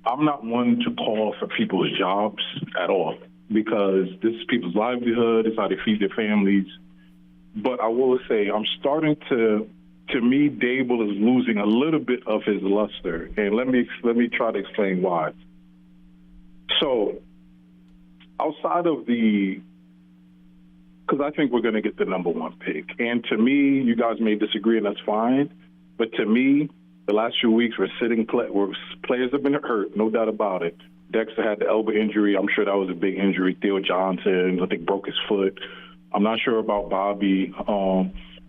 I'm not one to call for people's jobs at all because this is people's livelihood. It's how they feed their families. But I will say I'm starting to me, Dable is losing a little bit of his luster. And let me try to explain why. So outside of because I think we're going to get the number 1 pick. And to me, you guys may disagree, and that's fine. But to me, the last few weeks where players have been hurt, no doubt about it. Dexter had the elbow injury. I'm sure that was a big injury. Theo Johnson, I think, broke his foot. I'm not sure about Bobby.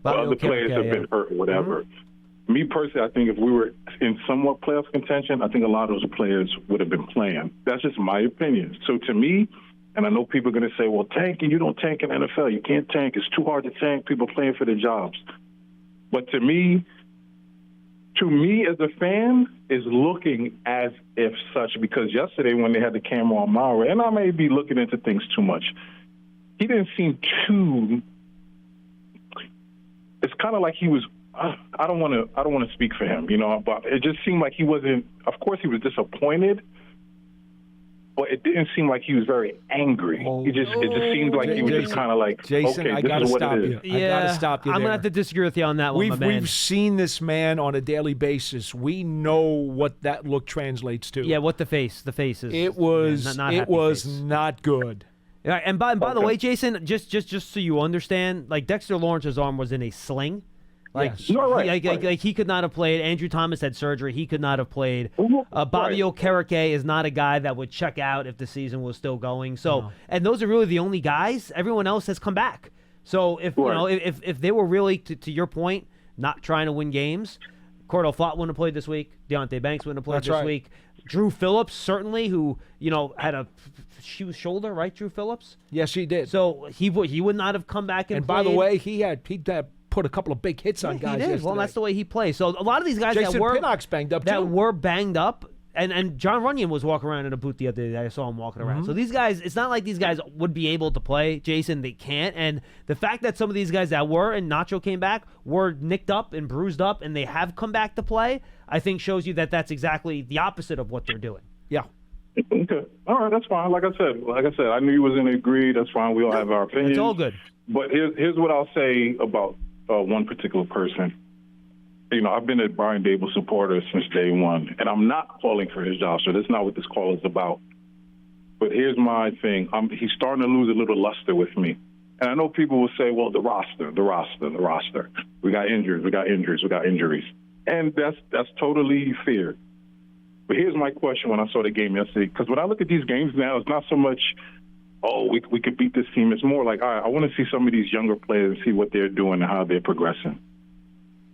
Other players have been hurt or whatever. Mm-hmm. Me personally, I think if we were in somewhat playoff contention, I think a lot of those players would have been playing. That's just my opinion. So to me, And I know people are going to say, well, tanking, you don't tank in NFL. You can't tank. It's too hard to tank. People playing for their jobs. But to me as a fan, is looking as if such, because yesterday when they had the camera on Maurer, and I may be looking into things too much, he didn't seem too. It's kind of like he was. I don't want to speak for him, but it just seemed like he wasn't. Of course, he was disappointed, but it didn't seem like he was very angry. It just seemed like he was just kind of like, Jason, okay, I this got to is what stop it is. you. I got to stop you I'm there. gonna have to disagree with you on that one, my man. We've seen this man on a daily basis. We know what that look translates to. Yeah, what the face is. It was not it happy was face. not good. All right, and by the way, Jason, just so you understand, like Dexter Lawrence's arm was in a sling. Like, Yes. No, right, like he could not have played. Andrew Thomas had surgery. He could not have played. Bobby Right. Okereke is not a guy that would check out if the season was still going. So, and those are really the only guys. Everyone else has come back. So if if they were really to your point, not trying to win games, Cordell Flott wouldn't have played this week. Deontay Banks wouldn't have played That's this right. week. Drew Phillips certainly, who had a shoulder, right? Drew Phillips. Yes, he did. So he would not have come back and by the played. way, he put a couple of big hits on guys He did. yesterday. Well, that's the way he plays. So a lot of these guys Jason Pinnock's banged up, that too. were banged up, and John Runyon was walking around in a boot the other day. I saw him walking around. So these guys, it's not like these guys would be able to play. Jason, they can't. And the fact that some of these guys that were, and Nacho came back, were nicked up and bruised up, and they have come back to play, I think shows you that that's exactly the opposite of what they're doing. Yeah. Okay. All right, that's fine. Like I said, I knew you was going to agree. That's fine. We all have our opinions. It's all good. But here's what I'll say about one particular person. I've been a Brian Dable supporter since day one, and I'm not calling for his job, so that's not what this call is about. But here's my thing. He's starting to lose a little luster with me. And I know people will say, well, the roster. We got injuries. And that's totally fair. But here's my question when I saw the game yesterday, because when I look at these games now, it's not so much, we could beat this team. It's more like, all right, I want to see some of these younger players and see what they're doing and how they're progressing.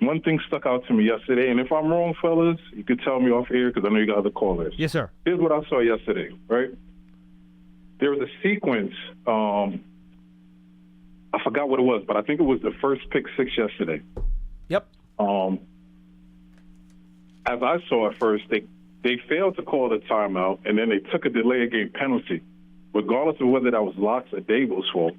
One thing stuck out to me yesterday, and if I'm wrong, fellas, you could tell me off air because I know you got other callers. Yes, sir. Here's what I saw yesterday, right? There was a sequence, I forgot what it was, but I think it was the first pick six yesterday. Yep. As I saw at first, they failed to call the timeout, and then they took a delay of game penalty, regardless of whether that was Locke's or Dable's fault.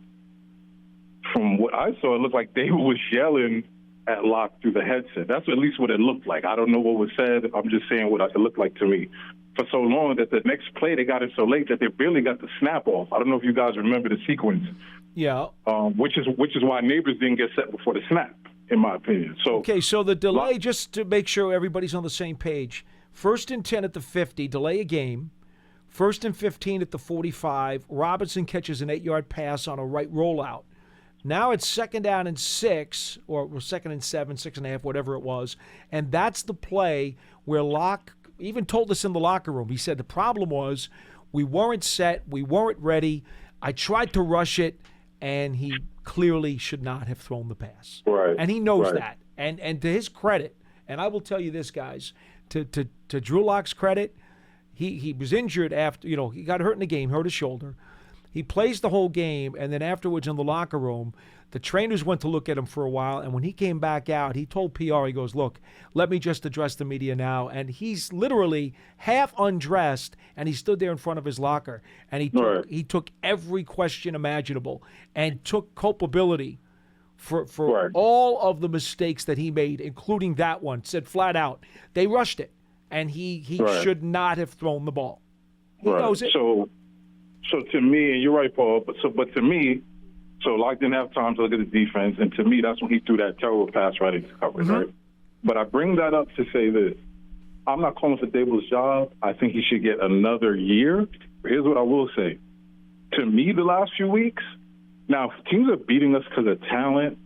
From what I saw, it looked like Dable was yelling at Locke through the headset. That's at least what it looked like. I don't know what was said. I'm just saying what it looked like to me. For so long that the next play, they got it so late that they barely got the snap off. I don't know if you guys remember the sequence. Yeah. Which is why Neighbors didn't get set before the snap, in my opinion. So the delay, just to make sure everybody's on the same page, 1st and 10 at the 50, delay a game. 1st and 15 at the 45, Robinson catches an 8-yard pass on a right rollout. Now it's 2nd down and 6, or 2nd and 7, 6.5, whatever it was. And that's the play where Locke even told us in the locker room. He said the problem was we weren't set, we weren't ready. I tried to rush it, and he clearly should not have thrown the pass. Right. And he knows Right. that. And to his credit, and I will tell you this, guys, to Drew Lock's credit, he was injured after, he got hurt in the game, hurt his shoulder. He plays the whole game, and then afterwards in the locker room, the trainers went to look at him for a while, and when he came back out, he told PR, he goes, look, let me just address the media now. And he's literally half undressed, and he stood there in front of his locker, and he took every question imaginable and took culpability for Right. all of the mistakes that he made, including that one. Said flat out, they rushed it, and he Right. should not have thrown the ball. He Right. knows it. So to me, and you're right, Paul. But to me, Locke didn't have time to look at the defense, and to me, that's when he threw that terrible pass right into coverage. Right. But I bring that up to say this: I'm not calling for Dable's job. I think he should get another year. But here's what I will say: to me, the last few weeks. Now, if teams are beating us because of talent,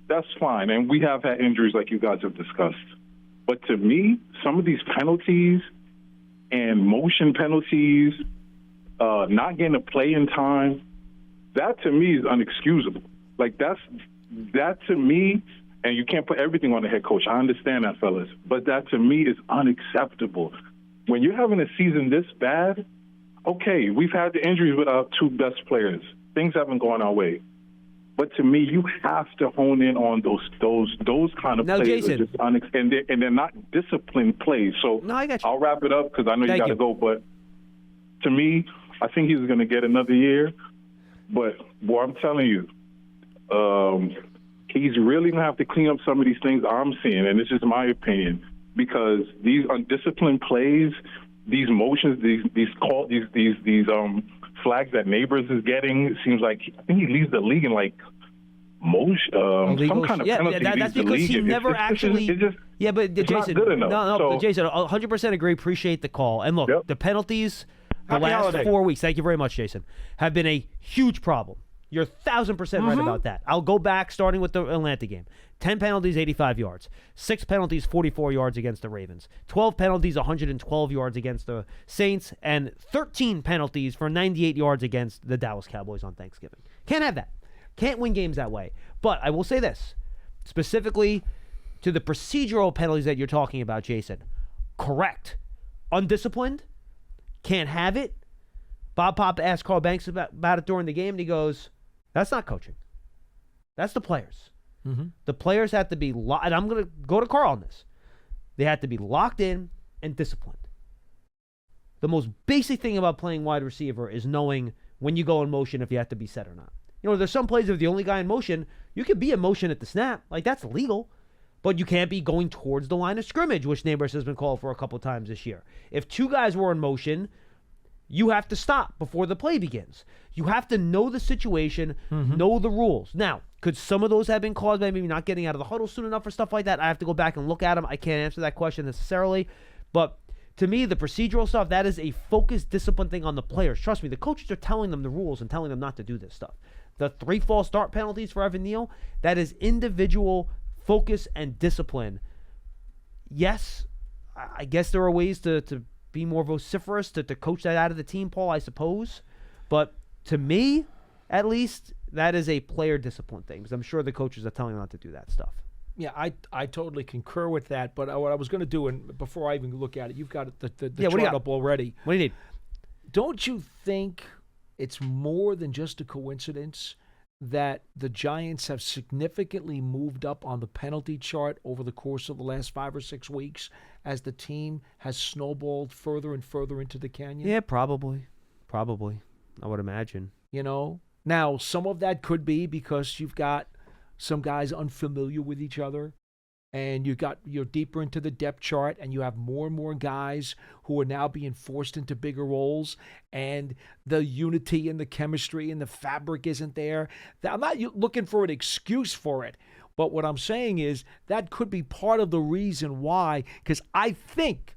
that's fine, and we have had injuries like you guys have discussed. But to me, some of these penalties and motion penalties, not getting a play in time, that to me is unexcusable. Like that to me, and you can't put everything on the head coach. I understand that, fellas, but that to me is unacceptable. When you're having a season this bad, okay, we've had the injuries with our two best players. Things haven't gone our way. But to me, you have to hone in on those kind of now, plays. Jason, Just and they're not disciplined plays. So no, I got you. I'll wrap it up because I know you got to you. go. But to me, I think he's going to get another year. But, boy, I'm telling you, he's really going to have to clean up some of these things I'm seeing, and this is my opinion, because these undisciplined plays, these motions, these flags that Neighbors is getting, it seems like I think he leads the league in like motion, some kind of penalty. That's because he never actually. But Jason, not good enough. But Jason, 100% agree. Appreciate the call. And look, the penalties the last holiday. 4 weeks. Thank you very much, Jason. Have been a huge problem. You're 1,000% right about that. I'll go back starting with the Atlanta game. 10 penalties, 85 yards. 6 penalties, 44 yards against the Ravens. 12 penalties, 112 yards against the Saints. And 13 penalties for 98 yards against the Dallas Cowboys on Thanksgiving. Can't have that. Can't win games that way. But I will say this, specifically to the procedural penalties that you're talking about, Jason. Correct. Undisciplined. Can't have it. Bob Pop asked Carl Banks about it during the game, and he goes, that's not coaching. That's the players. Mm-hmm. The players have to be and I'm going to go to Carl on this. They have to be locked in and disciplined. The most basic thing about playing wide receiver is knowing when you go in motion if you have to be set or not. You know, there's some plays if the only guy in motion, you could be in motion at the snap. Like, that's legal. But you can't be going towards the line of scrimmage, which Neighbors has been called for a couple times this year. If two guys were in motion, you have to stop before the play begins. You have to know the situation, know the rules. Now, could some of those have been caused by maybe not getting out of the huddle soon enough or stuff like that? I have to go back and look at them. I can't answer that question necessarily. But to me, the procedural stuff, that is a focused, discipline thing on the players. Trust me, the coaches are telling them the rules and telling them not to do this stuff. The 3 false start penalties for Evan Neal, that is individual focus and discipline. Yes, I guess there are ways to be more vociferous, to coach that out of the team, Paul, I suppose. But to me, at least, that is a player discipline thing, because I'm sure the coaches are telling them not to do that stuff. Yeah, I totally concur with that. But what I was going to do, and before I even look at it, you've got the chart up already. What do you need? Don't you think it's more than just a coincidence that the Giants have significantly moved up on the penalty chart over the course of the last 5 or 6 weeks as the team has snowballed further and further into the canyon? Yeah, probably. I would imagine. You know? Now, some of that could be because you've got some guys unfamiliar with each other, and you're deeper into the depth chart, and you have more and more guys who are now being forced into bigger roles, and the unity and the chemistry and the fabric isn't there. I'm not looking for an excuse for it, but what I'm saying is that could be part of the reason why, because I think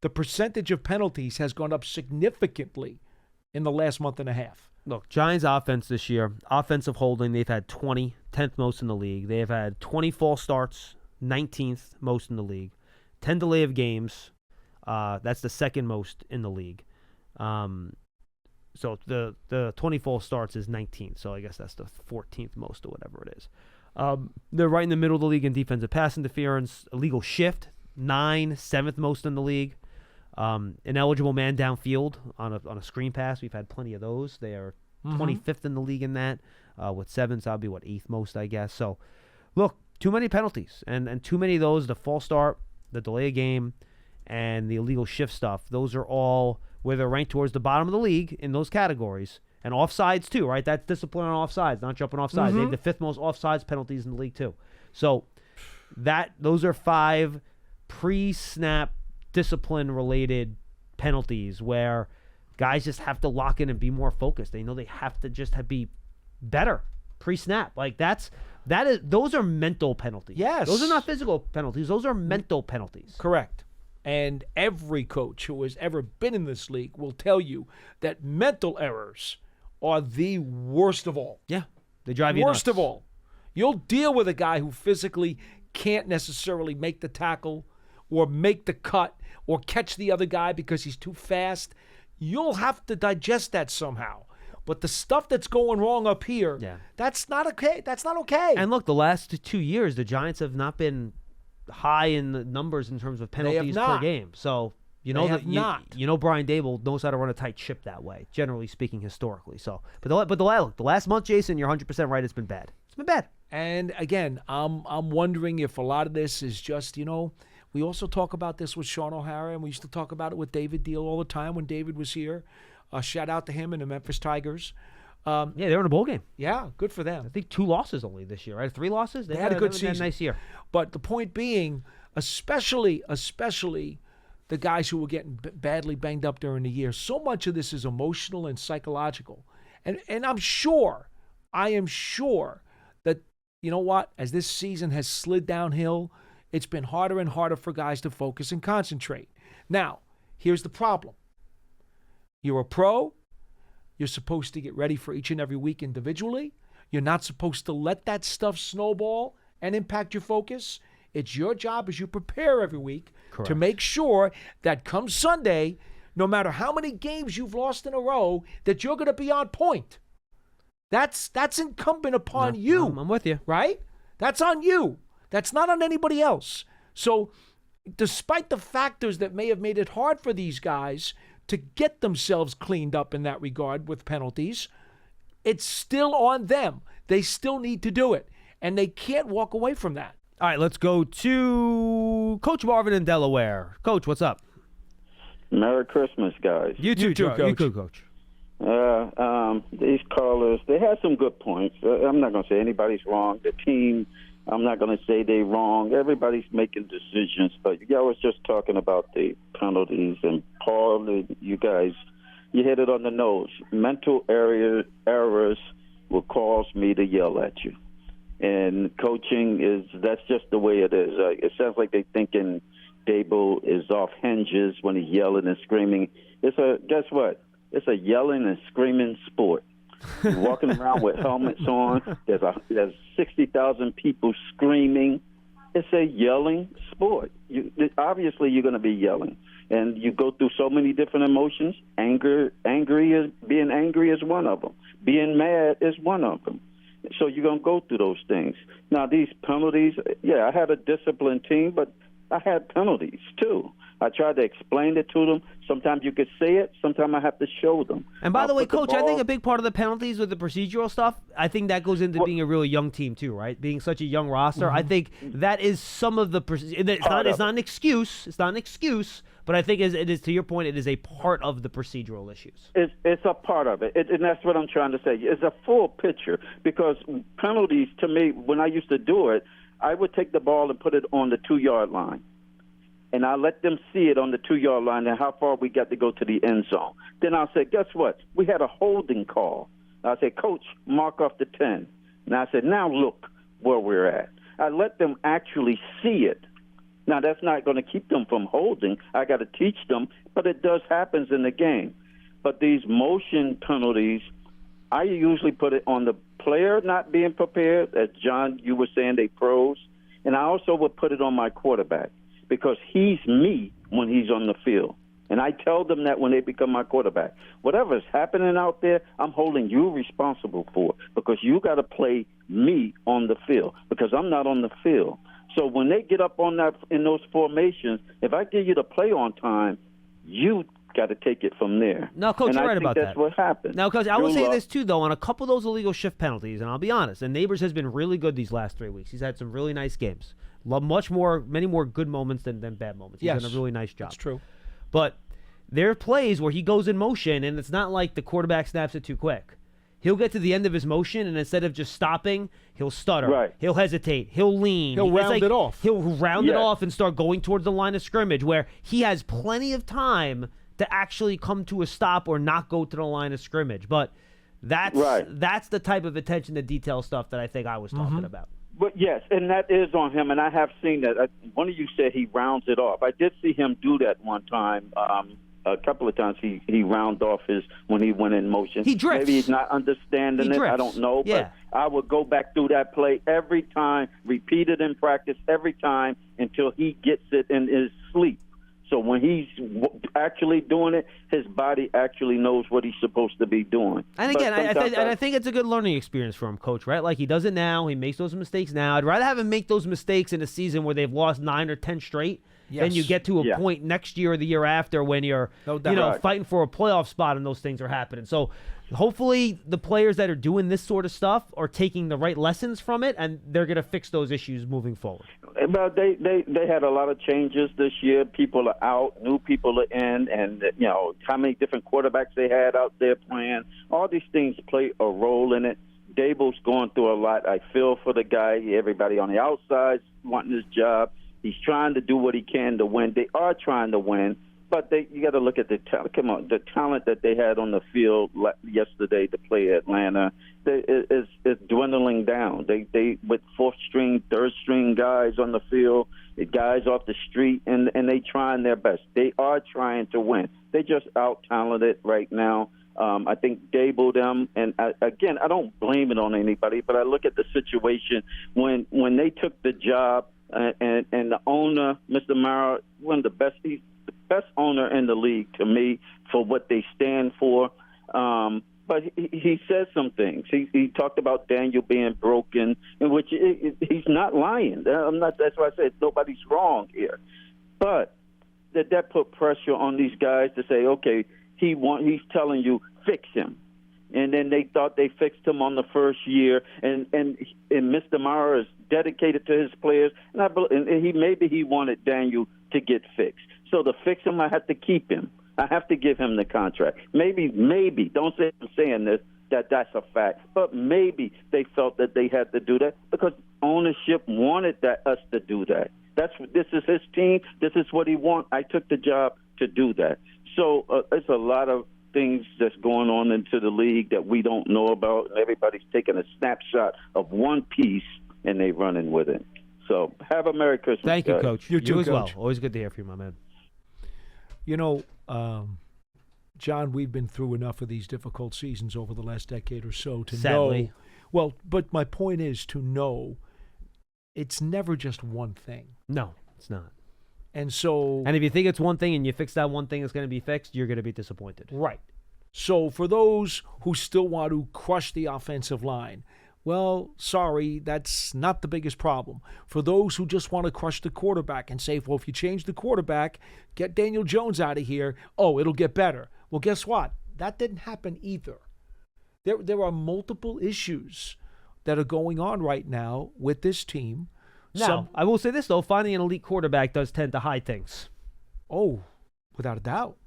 the percentage of penalties has gone up significantly in the last month and a half. Look, Giants offense this year, offensive holding, they've had 20, 10th most in the league. They have had 20 false starts, 19th most in the league. 10 delay of games, that's the second most in the league. So the 20 false starts is 19th, so I guess that's the 14th most or whatever it is. They're right in the middle of the league in defensive pass interference. Illegal shift, 7th most in the league. Ineligible man downfield on a screen pass. We've had plenty of those. They are 25th in the league in that. With 7, so I'll be 8th most, I guess. So, look, too many penalties and too many of those. The false start, the delay of game, and the illegal shift stuff. Those are all where they're ranked towards the bottom of the league in those categories. And offsides too, right? That's discipline on offsides, not jumping offsides. They have the 5th most offsides penalties in the league too. So those are 5 pre-snap discipline-related penalties where guys just have to lock in and be more focused. They know they have to just be better pre-snap. Like those are mental penalties. Yes. Those are not physical penalties. Those are mental penalties. Correct. And every coach who has ever been in this league will tell you that mental errors are the worst of all. Yeah. They drive you Worst nuts. of all. You'll deal with a guy who physically can't necessarily make the tackle or make the cut or catch the other guy because he's too fast. You'll have to digest that somehow. But the stuff that's going wrong up here, that's not okay. That's not okay. And look, the last 2 years, the Giants have not been high in the numbers in terms of penalties per game. So You know They have not. You know Brian Dable knows how to run a tight ship that way, generally speaking, historically. So, but the last month, Jason, you're 100% right. It's been bad. It's been bad. And again, I'm wondering if a lot of this is just, we also talk about this with Sean O'Hara, and we used to talk about it with David Deal all the time when David was here. Shout out to him and the Memphis Tigers. Yeah, they were in a bowl game. Yeah, good for them. I think 2 losses only this year, right? 3 losses? They had a good season. Nice year. But the point being, especially the guys who were getting badly banged up during the year, so much of this is emotional and psychological. And I am sure that, you know what, as this season has slid downhill, it's been harder and harder for guys to focus and concentrate. Now, here's the problem. You're a pro. You're supposed to get ready for each and every week individually. You're not supposed to let that stuff snowball and impact your focus. It's your job as you prepare every week to make sure that come Sunday, no matter how many games you've lost in a row, that you're going to be on point. That's incumbent upon you. I'm with you. Right? That's on you. That's not on anybody else. So despite the factors that may have made it hard for these guys to get themselves cleaned up in that regard with penalties, it's still on them. They still need to do it, and they can't walk away from that. All right, let's go to Coach Marvin in Delaware. Coach, what's up? Merry Christmas, guys. You too, Coach. You too, Coach. These callers, they had some good points. I'm not going to say anybody's wrong. The team, I'm not going to say they're wrong. Everybody's making decisions. But y'all was just talking about the penalties. And, Paul, you guys, you hit it on the nose. Mental errors will cause me to yell at you. And coaching that's just the way it is. It sounds like they're thinking Dable is off hinges when he's yelling and screaming. Guess what? It's a yelling and screaming sport. You're walking around with helmets on. There's 60,000 people screaming. It's a yelling sport. Obviously, you're going to be yelling. And you go through so many different emotions. Being angry is one of them. Being mad is one of them. So you're going to go through those things. Now, these penalties, I had a disciplined team, but I had penalties, too. I tried to explain it to them. Sometimes you could say it. Sometimes I have to show them. And by the way, Coach, I think a big part of the penalties with the procedural stuff, I think that goes into being a really young team, too, right? Being such a young roster. Mm-hmm. I think that is some of the it's not an excuse. It's not an excuse. But I think it is, to your point, it is a part of the procedural issues. It's a part of it, and that's what I'm trying to say. It's a full picture, because penalties, to me, when I used to do it, I would take the ball and put it on the 2-yard line. And I let them see it on the 2-yard line and how far we got to go to the end zone. Then I'll say, guess what? We had a holding call. I said, Coach, mark off the 10. And I said, now look where we're at. I let them actually see it. Now, that's not going to keep them from holding. I got to teach them, but it does happen in the game. But these motion penalties, I usually put it on the player not being prepared. As John, you were saying, they pros. And I also would put it on my quarterback, because he's me when he's on the field. And I tell them that when they become my quarterback. Whatever's happening out there, I'm holding you responsible for it, because you got to play me on the field, because I'm not on the field. So when they get up on that in those formations, if I give you the play on time, you got to take it from there. No, Coach, you're right about that. That's what happened. Now, Coach, I will say this, too, though. On a couple of those illegal shift penalties, and I'll be honest, and Neighbors has been really good these last 3 weeks. He's had some really nice games. Many more good moments than bad moments. He's done a really nice job. That's true. But there are plays where he goes in motion, and it's not like the quarterback snaps it too quick. He'll get to the end of his motion, and instead of just stopping, he'll stutter. Right. He'll hesitate. He'll lean. He'll round it off. He'll round it off and start going towards the line of scrimmage, where he has plenty of time to actually come to a stop or not go to the line of scrimmage. But that's the type of attention to detail stuff that I think I was talking about. But yes, and that is on him, and I have seen that. One of you said he rounds it off. I did see him do that one time. A couple of times he rounded off when he went in motion. He drifts. Maybe he's not understanding it. I don't know. Yeah. But I would go back through that play every time, repeat it in practice every time until he gets it in his sleep. So when he's actually doing it, his body actually knows what he's supposed to be doing. And again, I think it's a good learning experience for him, Coach, right? Like, he does it now. He makes those mistakes now. I'd rather have him make those mistakes in a season where they've lost 9 or 10 straight then you get to a Yeah. point next year or the year after when you're, No doubt. you know, Right. fighting for a playoff spot and those things are happening. So hopefully the players that are doing this sort of stuff are taking the right lessons from it, and they're going to fix those issues moving forward. Well, they had a lot of changes this year. People are out, new people are in, and you know how many different quarterbacks they had out there playing. All these things play a role in it. Dable's going through a lot. I feel for the guy. Everybody on the outside wanting his job. He's trying to do what he can to win. They are trying to win, but you got to look at the talent. Come on, the talent that they had on the field yesterday to play Atlanta is dwindling down. They with fourth string, third string guys on the field, the guys off the street, and they trying their best. They are trying to win. They just out talented right now. I think Dable them, and again, I don't blame it on anybody, but I look at the situation when they took the job, and the owner, Mr. Mara, one of the best, he's the best owner in the league to me for what they stand for. But he said some things. He talked about Daniel being broken, in which he's not lying. That's why I said nobody's wrong here. But that put pressure on these guys to say, okay, he's telling you fix him, and then they thought they fixed him on the first year, and Mr. Mara is dedicated to his players, and he wanted Daniel to get fixed. So to fix him, I have to keep him. I have to give him the contract. Maybe, don't say I'm saying this, that's a fact, but maybe they felt that they had to do that because ownership wanted us to do that. This is his team. This is what he wants. I took the job to do that. So it's a lot of things that's going on into the league that we don't know about. Everybody's taking a snapshot of one piece and they running with it. So have a Merry Christmas. Thank you, guys. Coach. You too, as well. Coach. Always good to hear from you, my man. You know, John, we've been through enough of these difficult seasons over the last decade or so to Sadly. know. Well, but my point is to know it's never just one thing. No, it's not. And so... And if you think it's one thing and you fix that one thing that's going to be fixed, you're going to be disappointed. Right. So for those who still want to crush the offensive line, well, sorry, that's not the biggest problem. For those who just want to crush the quarterback and say, well, if you change the quarterback, get Daniel Jones out of here, it'll get better. Well, guess what? That didn't happen either. There are multiple issues that are going on right now with this team. Now, I will say this, though. Finding an elite quarterback does tend to hide things. Oh, without a doubt.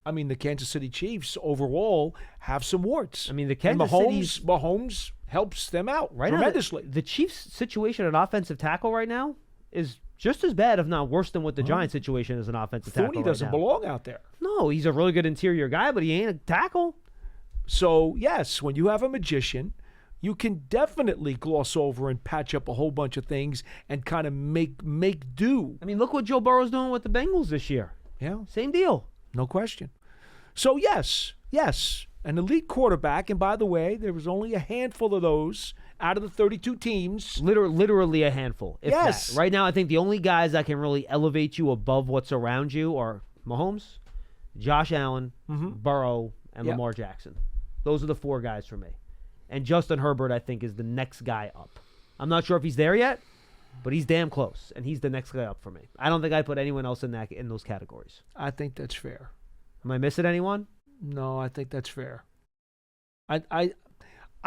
I mean, the Kansas City Chiefs overall have some warts. I mean, the And Kansas City's Mahomes helps them out tremendously. The Chiefs' situation at offensive tackle right now is just as bad, if not worse, than what the Giants' situation is an offensive tackle Thuney doesn't right now. belong out there. No, he's a really good interior guy, but he ain't a tackle. So, yes, when you have a magician, you can definitely gloss over and patch up a whole bunch of things and kind of make do. I mean, look what Joe Burrow's doing with the Bengals this year. Yeah, Same deal. no question. So, yes, an elite quarterback, and by the way, there was only a handful of those out of the 32 teams. Literally a handful. If Yes. that. Right now, I think the only guys that can really elevate you above what's around you are Mahomes, Josh Allen, Burrow, and Yep. Lamar Jackson. Those are the four guys for me. And Justin Herbert, I think, is the next guy up. I'm not sure if he's there yet, but he's damn close, and he's the next guy up for me. I don't think I put anyone else in those categories. I think that's fair. Am I missing anyone? No, I think that's fair. I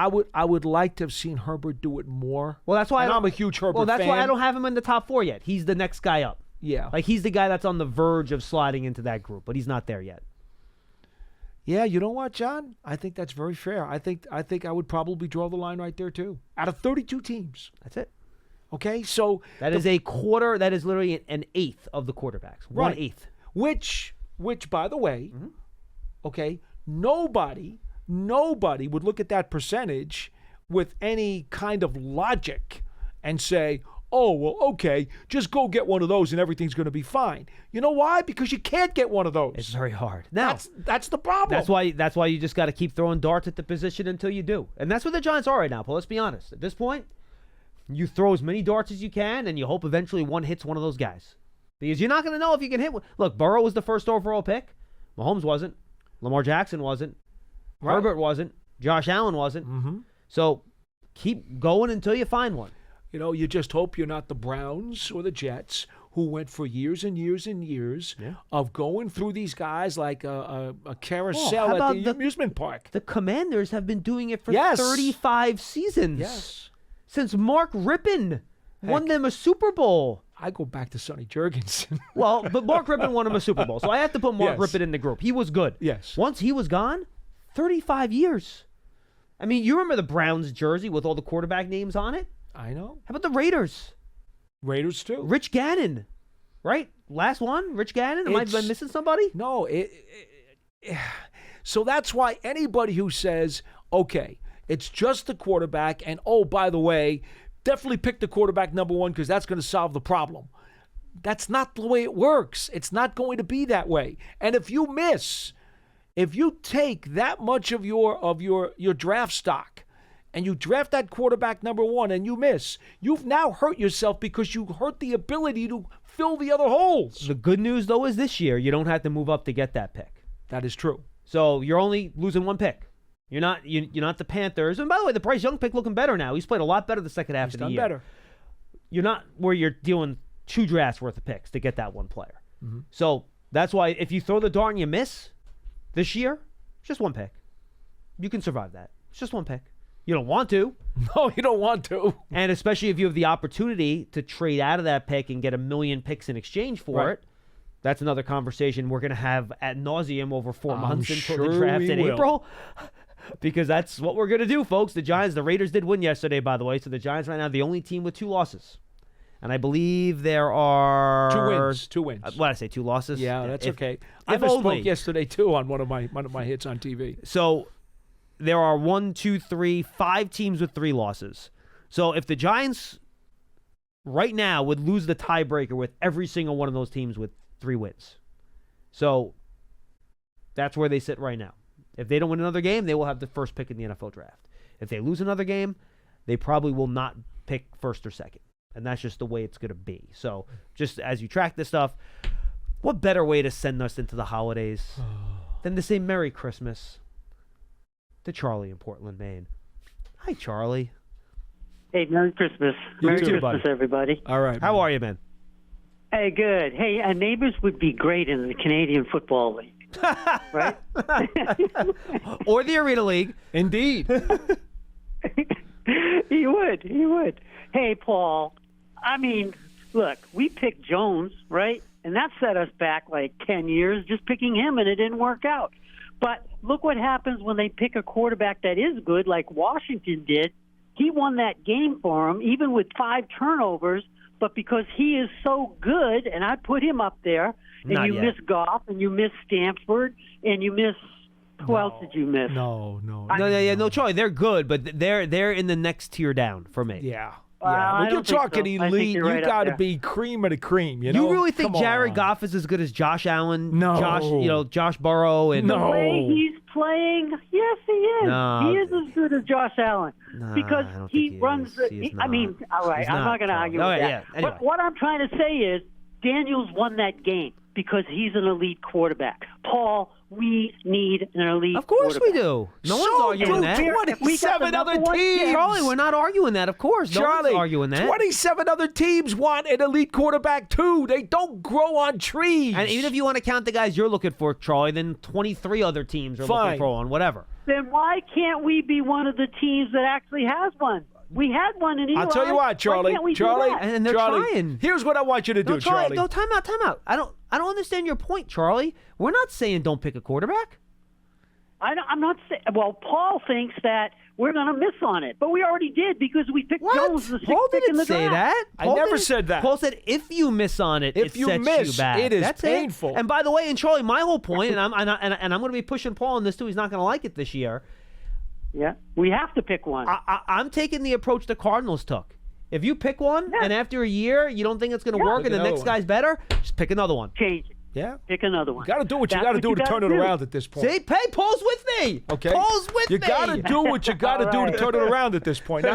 would like to have seen Herbert do it more. Well, that's why I'm a huge Herbert Well, that's fan. why I don't have him in the top four yet. He's the next guy up. Yeah. Like, he's the guy that's on the verge of sliding into that group, but he's not there yet. Yeah, you know what, John? I think that's very fair. I think I would probably draw the line right there too. Out of 32 teams. That's it. Okay, so That is a quarter. That is literally an eighth of the quarterbacks. Right. 1/8. Which, by the way, okay, nobody would look at that percentage with any kind of logic and say, oh, well, okay, just go get one of those and everything's going to be fine. You know why? Because you can't get one of those. It's very hard. Now, That's the problem. that's why you just got to keep throwing darts at the position until you do. And that's what the Giants are right now, Paul. Let's be honest. At this point, you throw as many darts as you can, and you hope eventually one hits one of those guys. Because you're not going to know if you can hit one. Look, Burrow was the first overall pick. Mahomes wasn't. Lamar Jackson wasn't. Right. Herbert wasn't. Josh Allen wasn't. So keep going until you find one. You know, you just hope you're not the Browns or the Jets who went for years and years and years of going through these guys like a carousel how at about the amusement park. The Commanders have been doing it for Yes. 35 seasons. Yes. Since Mark Rippon won Heck. them a Super Bowl. I go back to Sonny Jurgensen. Well, but Mark Rippon won him a Super Bowl, so I have to put Mark Yes. Rippon in the group. He was good. Yes. Once he was gone, 35 years. I mean, you remember the Browns jersey with all the quarterback names on it? I know. How about the Raiders? Raiders too. Rich Gannon, right? Last one, Rich Gannon. Am I missing somebody? No. So that's why anybody who says, okay, it's just the quarterback, and oh, by the way, definitely pick the quarterback number one because that's going to solve the problem. That's not the way it works. It's not going to be that way. And if you take that much of your draft stock and you draft that quarterback number one and you miss, you've now hurt yourself because you hurt the ability to fill the other holes. The good news, though, is this year you don't have to move up to get that pick. That is true. So you're only losing one pick. You're not the Panthers. And by the way, the Bryce Young pick looking better now. He's played a lot better the second half of the year. Better. You're not where you're dealing 2 drafts worth of picks to get that one player. Mm-hmm. So that's why if you throw the dart and you miss this year, it's just one pick. You can survive that. It's just one pick. You don't want to. No, you don't want to. And especially if you have the opportunity to trade out of that pick and get 1 million picks in exchange for it. That's another conversation we're going to have ad nauseum over 4 months until the draft in April. Because that's what we're going to do, folks. The Raiders did win yesterday, by the way. So the Giants right now are the only team with 2 losses. And I believe there are 2 wins. What did I say? 2 losses? Yeah, that's okay. I I spoke yesterday too on one of my hits on TV. So there are 1, 2, 3, 5 teams with 3 losses. So if the Giants right now would lose the tiebreaker with every single one of those teams with 3 wins. So that's where they sit right now. If they don't win another game, they will have the first pick in the NFL draft. If they lose another game, they probably will not pick first or second. And that's just the way it's going to be. So just as you track this stuff, what better way to send us into the holidays than to say Merry Christmas to Charlie in Portland, Maine. Hi, Charlie. Hey, Merry Christmas. You Merry too, Christmas, buddy. everybody. All right. How are you, man? Hey, good. Hey, neighbors would be great in the Canadian Football League, right? Or the Arena League. Indeed. He would. Hey, Paul, I mean, look, we picked Jones, right? And that set us back like 10 years just picking him, and it didn't work out. But look what happens when they pick a quarterback that is good, like Washington did. He won that game for him, even with 5 turnovers. But because he is so good, and I put him up there, and Not you yet. miss Goff, and you miss Stanford, and you miss who else did you miss? No. No, Charlie, they're good, but they're in the next tier down for me. Yeah. I Yeah. When you're don't think talking so. I think elite, you're you right up got to there. be cream of the cream. You know? You really think Come Jared on. Goff is as good as Josh Allen? No. Josh Burrow and No. The way he's playing, yes, he is. No. He is as good as Josh Allen because I don't he think he runs. is. He is I mean, not. all right, He's I'm not, not going to Charlie. argue All with right, that. yeah, anyway. What I'm trying to say is Daniels won that game because he's an elite quarterback. Paul, we need an elite. Of course we quarterback. do. No So one's arguing do that. 27 other teams. Charlie, we're not arguing that. Of course, no Charlie, one's arguing that. 27 other teams want an elite quarterback too. They don't grow on trees. And even if you want to count the guys you're looking for, Charlie, then 23 other teams are Fine. looking for one. Whatever. Then why can't we be one of the teams that actually has one? We had one in Eli. I'll tell you what, Charlie. Why can't we do Charlie, that? And they're Charlie, trying. Here's what I want you to do, No, Charlie. Charlie. No, time out. I don't understand your point, Charlie. We're not saying don't pick a quarterback. I'm not saying. Well, Paul thinks that we're going to miss on it, but we already did because we picked What? Jones the 6th Paul pick in didn't the say draft. that. I Paul never didn't- said that. Paul said if you miss on it, If it you sets miss, you back. it is That's painful. And by the way, and Charlie, my whole point, and I'm going to be pushing Paul on this too. He's not going to like it this year. Yeah, we have to pick one. I'm taking the approach the Cardinals took. If you pick one, and after a year you don't think it's going to work, Pick and the another next one. guy's better, just pick another one. Change it. Yeah. Pick another one. You got to do what you That's got to do to gotta turn it do. around at this point. See, Paul's with me. Okay. Paul's with You me. got to do what you got to All do right. to turn it around at this point.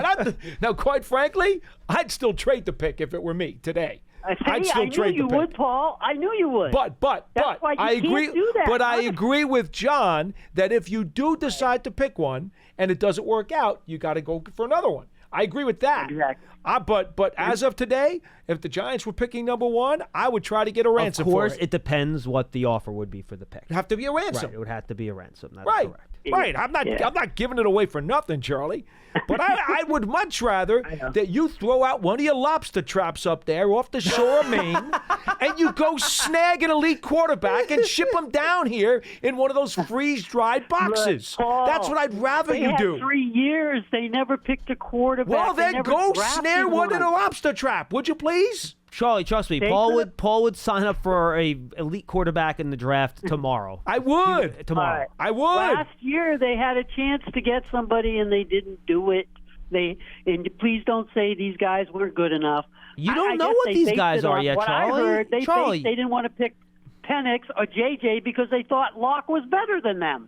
Now, quite frankly, I'd still trade the pick if it were me today. I'd still I knew trade you the pick. would, Paul. I knew you would. But That's why you I can't agree. do that. But I agree with John that if you do decide to pick one and it doesn't work out, you got to go for another one. I agree with that. Exactly. But as of today, if the Giants were picking number 1, I would try to get a ransom Of course, for it. it depends what the offer would be for the pick. It'd have to be a ransom. Right, it would have to be a ransom. That's Right. correct. Right. I'm not giving it away for nothing, Charlie. But I would much rather that you throw out one of your lobster traps up there off the shore of Maine and you go snag an elite quarterback and ship him down here in one of those freeze-dried boxes. Look, Paul, That's what I'd rather they you had do. 3 years. They never picked a quarterback. Well, They then never go drafted snare one in a one. lobster trap, would you please? Charlie, trust me, They Paul could've- would sign up for a elite quarterback in the draft tomorrow. I would. Tomorrow. All right. I would. Last year they had a chance to get somebody and they didn't do it. And please don't say these guys weren't good enough. You don't I know guess what they these based guys it are on yet, what Charlie. I heard, they Charlie. didn't want to pick Penix or JJ because they thought Locke was better than them.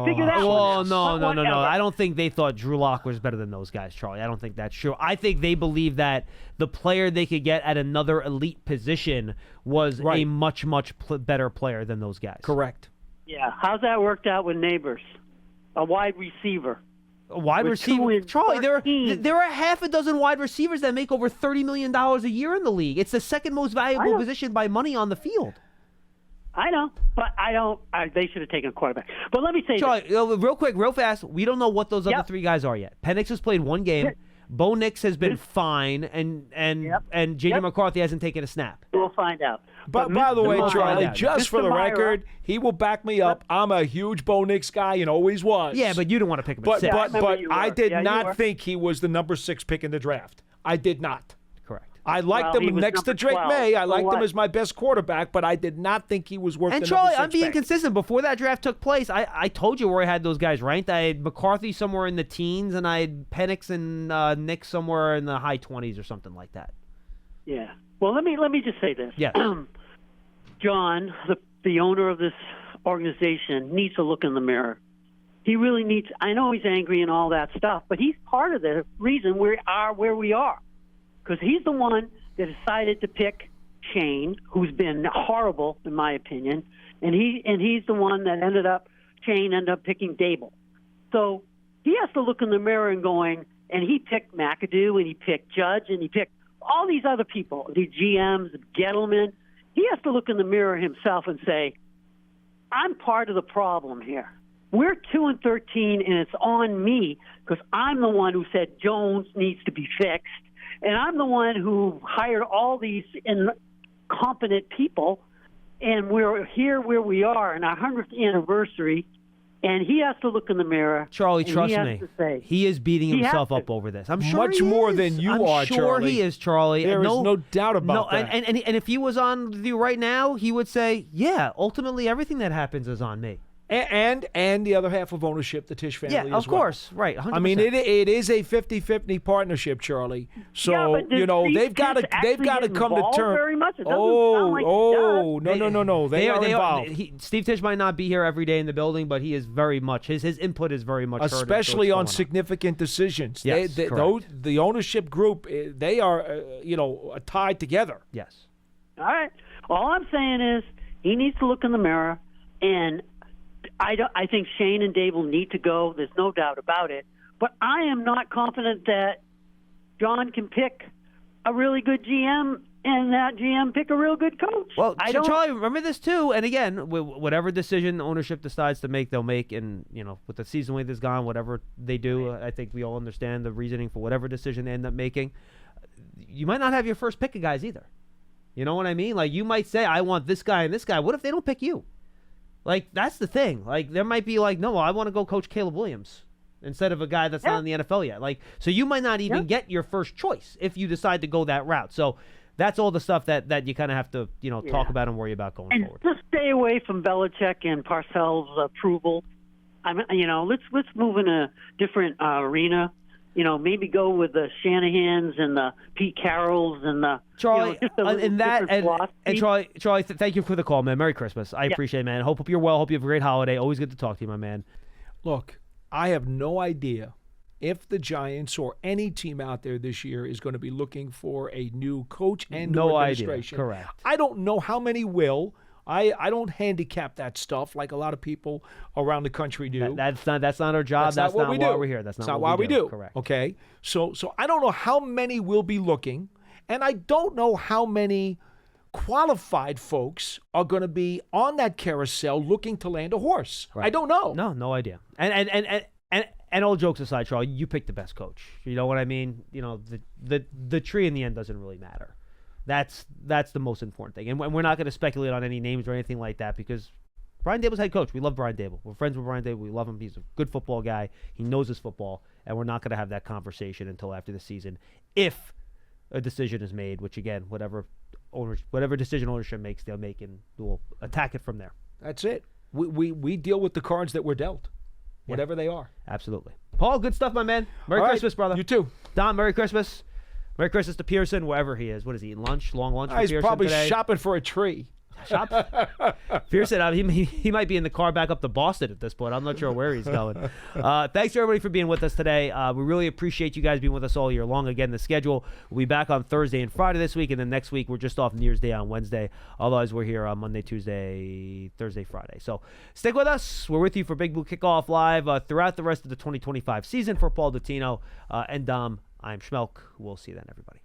Figure that Oh, one no, out. no, no, no. Whatever. I don't think they thought Drew Lock was better than those guys, Charlie. I don't think that's true. I think they believe that the player they could get at another elite position was a Right. much, much better player than those guys. Correct. Yeah, how's that worked out with Neighbors? A wide receiver. A wide With receiver. 2 and Charlie, 13. there are half a dozen wide receivers that make over $30 million a year in the league. It's the second most valuable know. position by money on the field. I know, but I don't. They should have taken a quarterback. But let me say this. Charlie, real quick, real fast, we don't know what those other Yep. 3 guys are yet. Penix has played 1 game. Bo Nix has been fine, and J.J. Yep. McCarthy hasn't taken a snap. We'll find out. But by the way, Myra- Charlie, Yeah. just for Mr. the Myra- record, he will back me up. I'm a huge Bo Nix guy and always was. Yeah, but you don't want to pick him at But 6. remember you I were. did Yeah, you not were. think he was the number 6 pick in the draft. I did not. Correct. I liked Well, he him was next to number Drake 12. May. I So liked him what? as my best quarterback, but I did not think he was worth And the Charlie, number 6 I'm being pick. consistent. Before that draft took place, I told you where I had those guys ranked. I had McCarthy somewhere in the teens, and I had Penix and Nick somewhere in the high 20s or something like that. Yeah. Well, let me just say this. Yes. John, the owner of this organization, needs to look in the mirror. He really needs. I know he's angry and all that stuff, but he's part of the reason we are where we are, because he's the one that decided to pick Shane, who's been horrible in my opinion, and he's the one that ended up picking Dable. So he has to look in the mirror and going, and he picked McAdoo, and he picked Judge, and he picked all these other people, the GMs, Gettleman. He has to look in the mirror himself and say, I'm part of the problem here. We're 2-13, and it's on me because I'm the one who said Jones needs to be fixed, and I'm the one who hired all these incompetent people, and we're here where we are in our 100th anniversary, and he has to look in the mirror. Charlie, and trust he has me. to say, He is beating He has himself to. up over this. I'm sure Much he more is. than you I'm are, sure Charlie. he is, Charlie. There And is no doubt about no, that. And if he was on with you right now, he would say, yeah, ultimately everything that happens is on me. And the other half of ownership, the Tisch family Yeah, as of well. course. Right, 100%. I mean, it is a 50-50 partnership, Charlie. So Yeah, but does they've got to Steve Tisch come to involved terms. very much? It doesn't sound like he does. No. They are involved, Steve Tisch might not be here every day in the building, but he is very much his input is very much heard into especially what's on going significant decisions. Yes, correct. The ownership group, they are tied together. Yes. All right. All I'm saying is he needs to look in the mirror, and I think Shane and Dable need to go. There's no doubt about it. But I am not confident that John can pick a really good GM and that GM pick a real good coach. Well, I don't. Charlie, remember this too. And again, whatever decision ownership decides to make, they'll make. And with the season way that's gone, whatever they do, I think we all understand the reasoning for whatever decision they end up making. You might not have your first pick of guys either. You know what I mean? Like, you might say, I want this guy and this guy. What if they don't pick you? Like, that's the thing. Like, there might be like, no, I want to go coach Caleb Williams instead of a guy that's not in the NFL yet. Like, so you might not even get your first choice if you decide to go that route. So that's all the stuff that you kind of have to, talk about and worry about going And forward. just stay away from Belichick and Parcells' approval. Let's move in a different arena. Maybe go with the Shanahans and the Pete Carrolls and the Charlie, just a and that different philosophy. and Charlie, thank you for the call, man. Merry Christmas. I appreciate it, man. Hope you're well. Hope you have a great holiday. Always good to talk to you, my man. Look, I have no idea if the Giants or any team out there this year is going to be looking for a new coach and No idea. administration. Correct. I don't know how many will. I don't handicap that stuff like a lot of people around the country do. That's not our job. That's not why we're here. That's not why we do. Correct. Okay. So I don't know how many will be looking, and I don't know how many qualified folks are going to be on that carousel looking to land a horse. Right. I don't know. No idea. And all jokes aside, Charles, you picked the best coach. You know what I mean? You know, the tree in the end doesn't really matter. That's the most important thing. And we're not going to speculate on any names or anything like that because Brian Dable's head coach. We love Brian Dable. We're friends with Brian Dable. We love him. He's a good football guy. He knows his football. And we're not going to have that conversation until after the season if a decision is made, which, again, whatever decision ownership makes, they'll make, and we'll attack it from there. That's it. We deal with the cards that were dealt, whatever they are. Absolutely. Paul, good stuff, my man. Merry Christmas, brother. You too. Don, Merry Christmas. Merry Christmas to Pearson, wherever he is. What is he, eating lunch? Long lunch for He's Pearson probably today? shopping for a tree. Pearson, he might be in the car back up to Boston at this point. I'm not sure where he's going. Thanks, everybody, for being with us today. We really appreciate you guys being with us all year long. Again, the schedule will be back on Thursday and Friday this week, and then next week we're just off New Year's Day on Wednesday. Otherwise, we're here on Monday, Tuesday, Thursday, Friday. So stick with us. We're with you for Big Blue Kickoff Live throughout the rest of the 2025 season. For Paul Dottino and Dom, I'm Schmeelk. We'll see you then, everybody.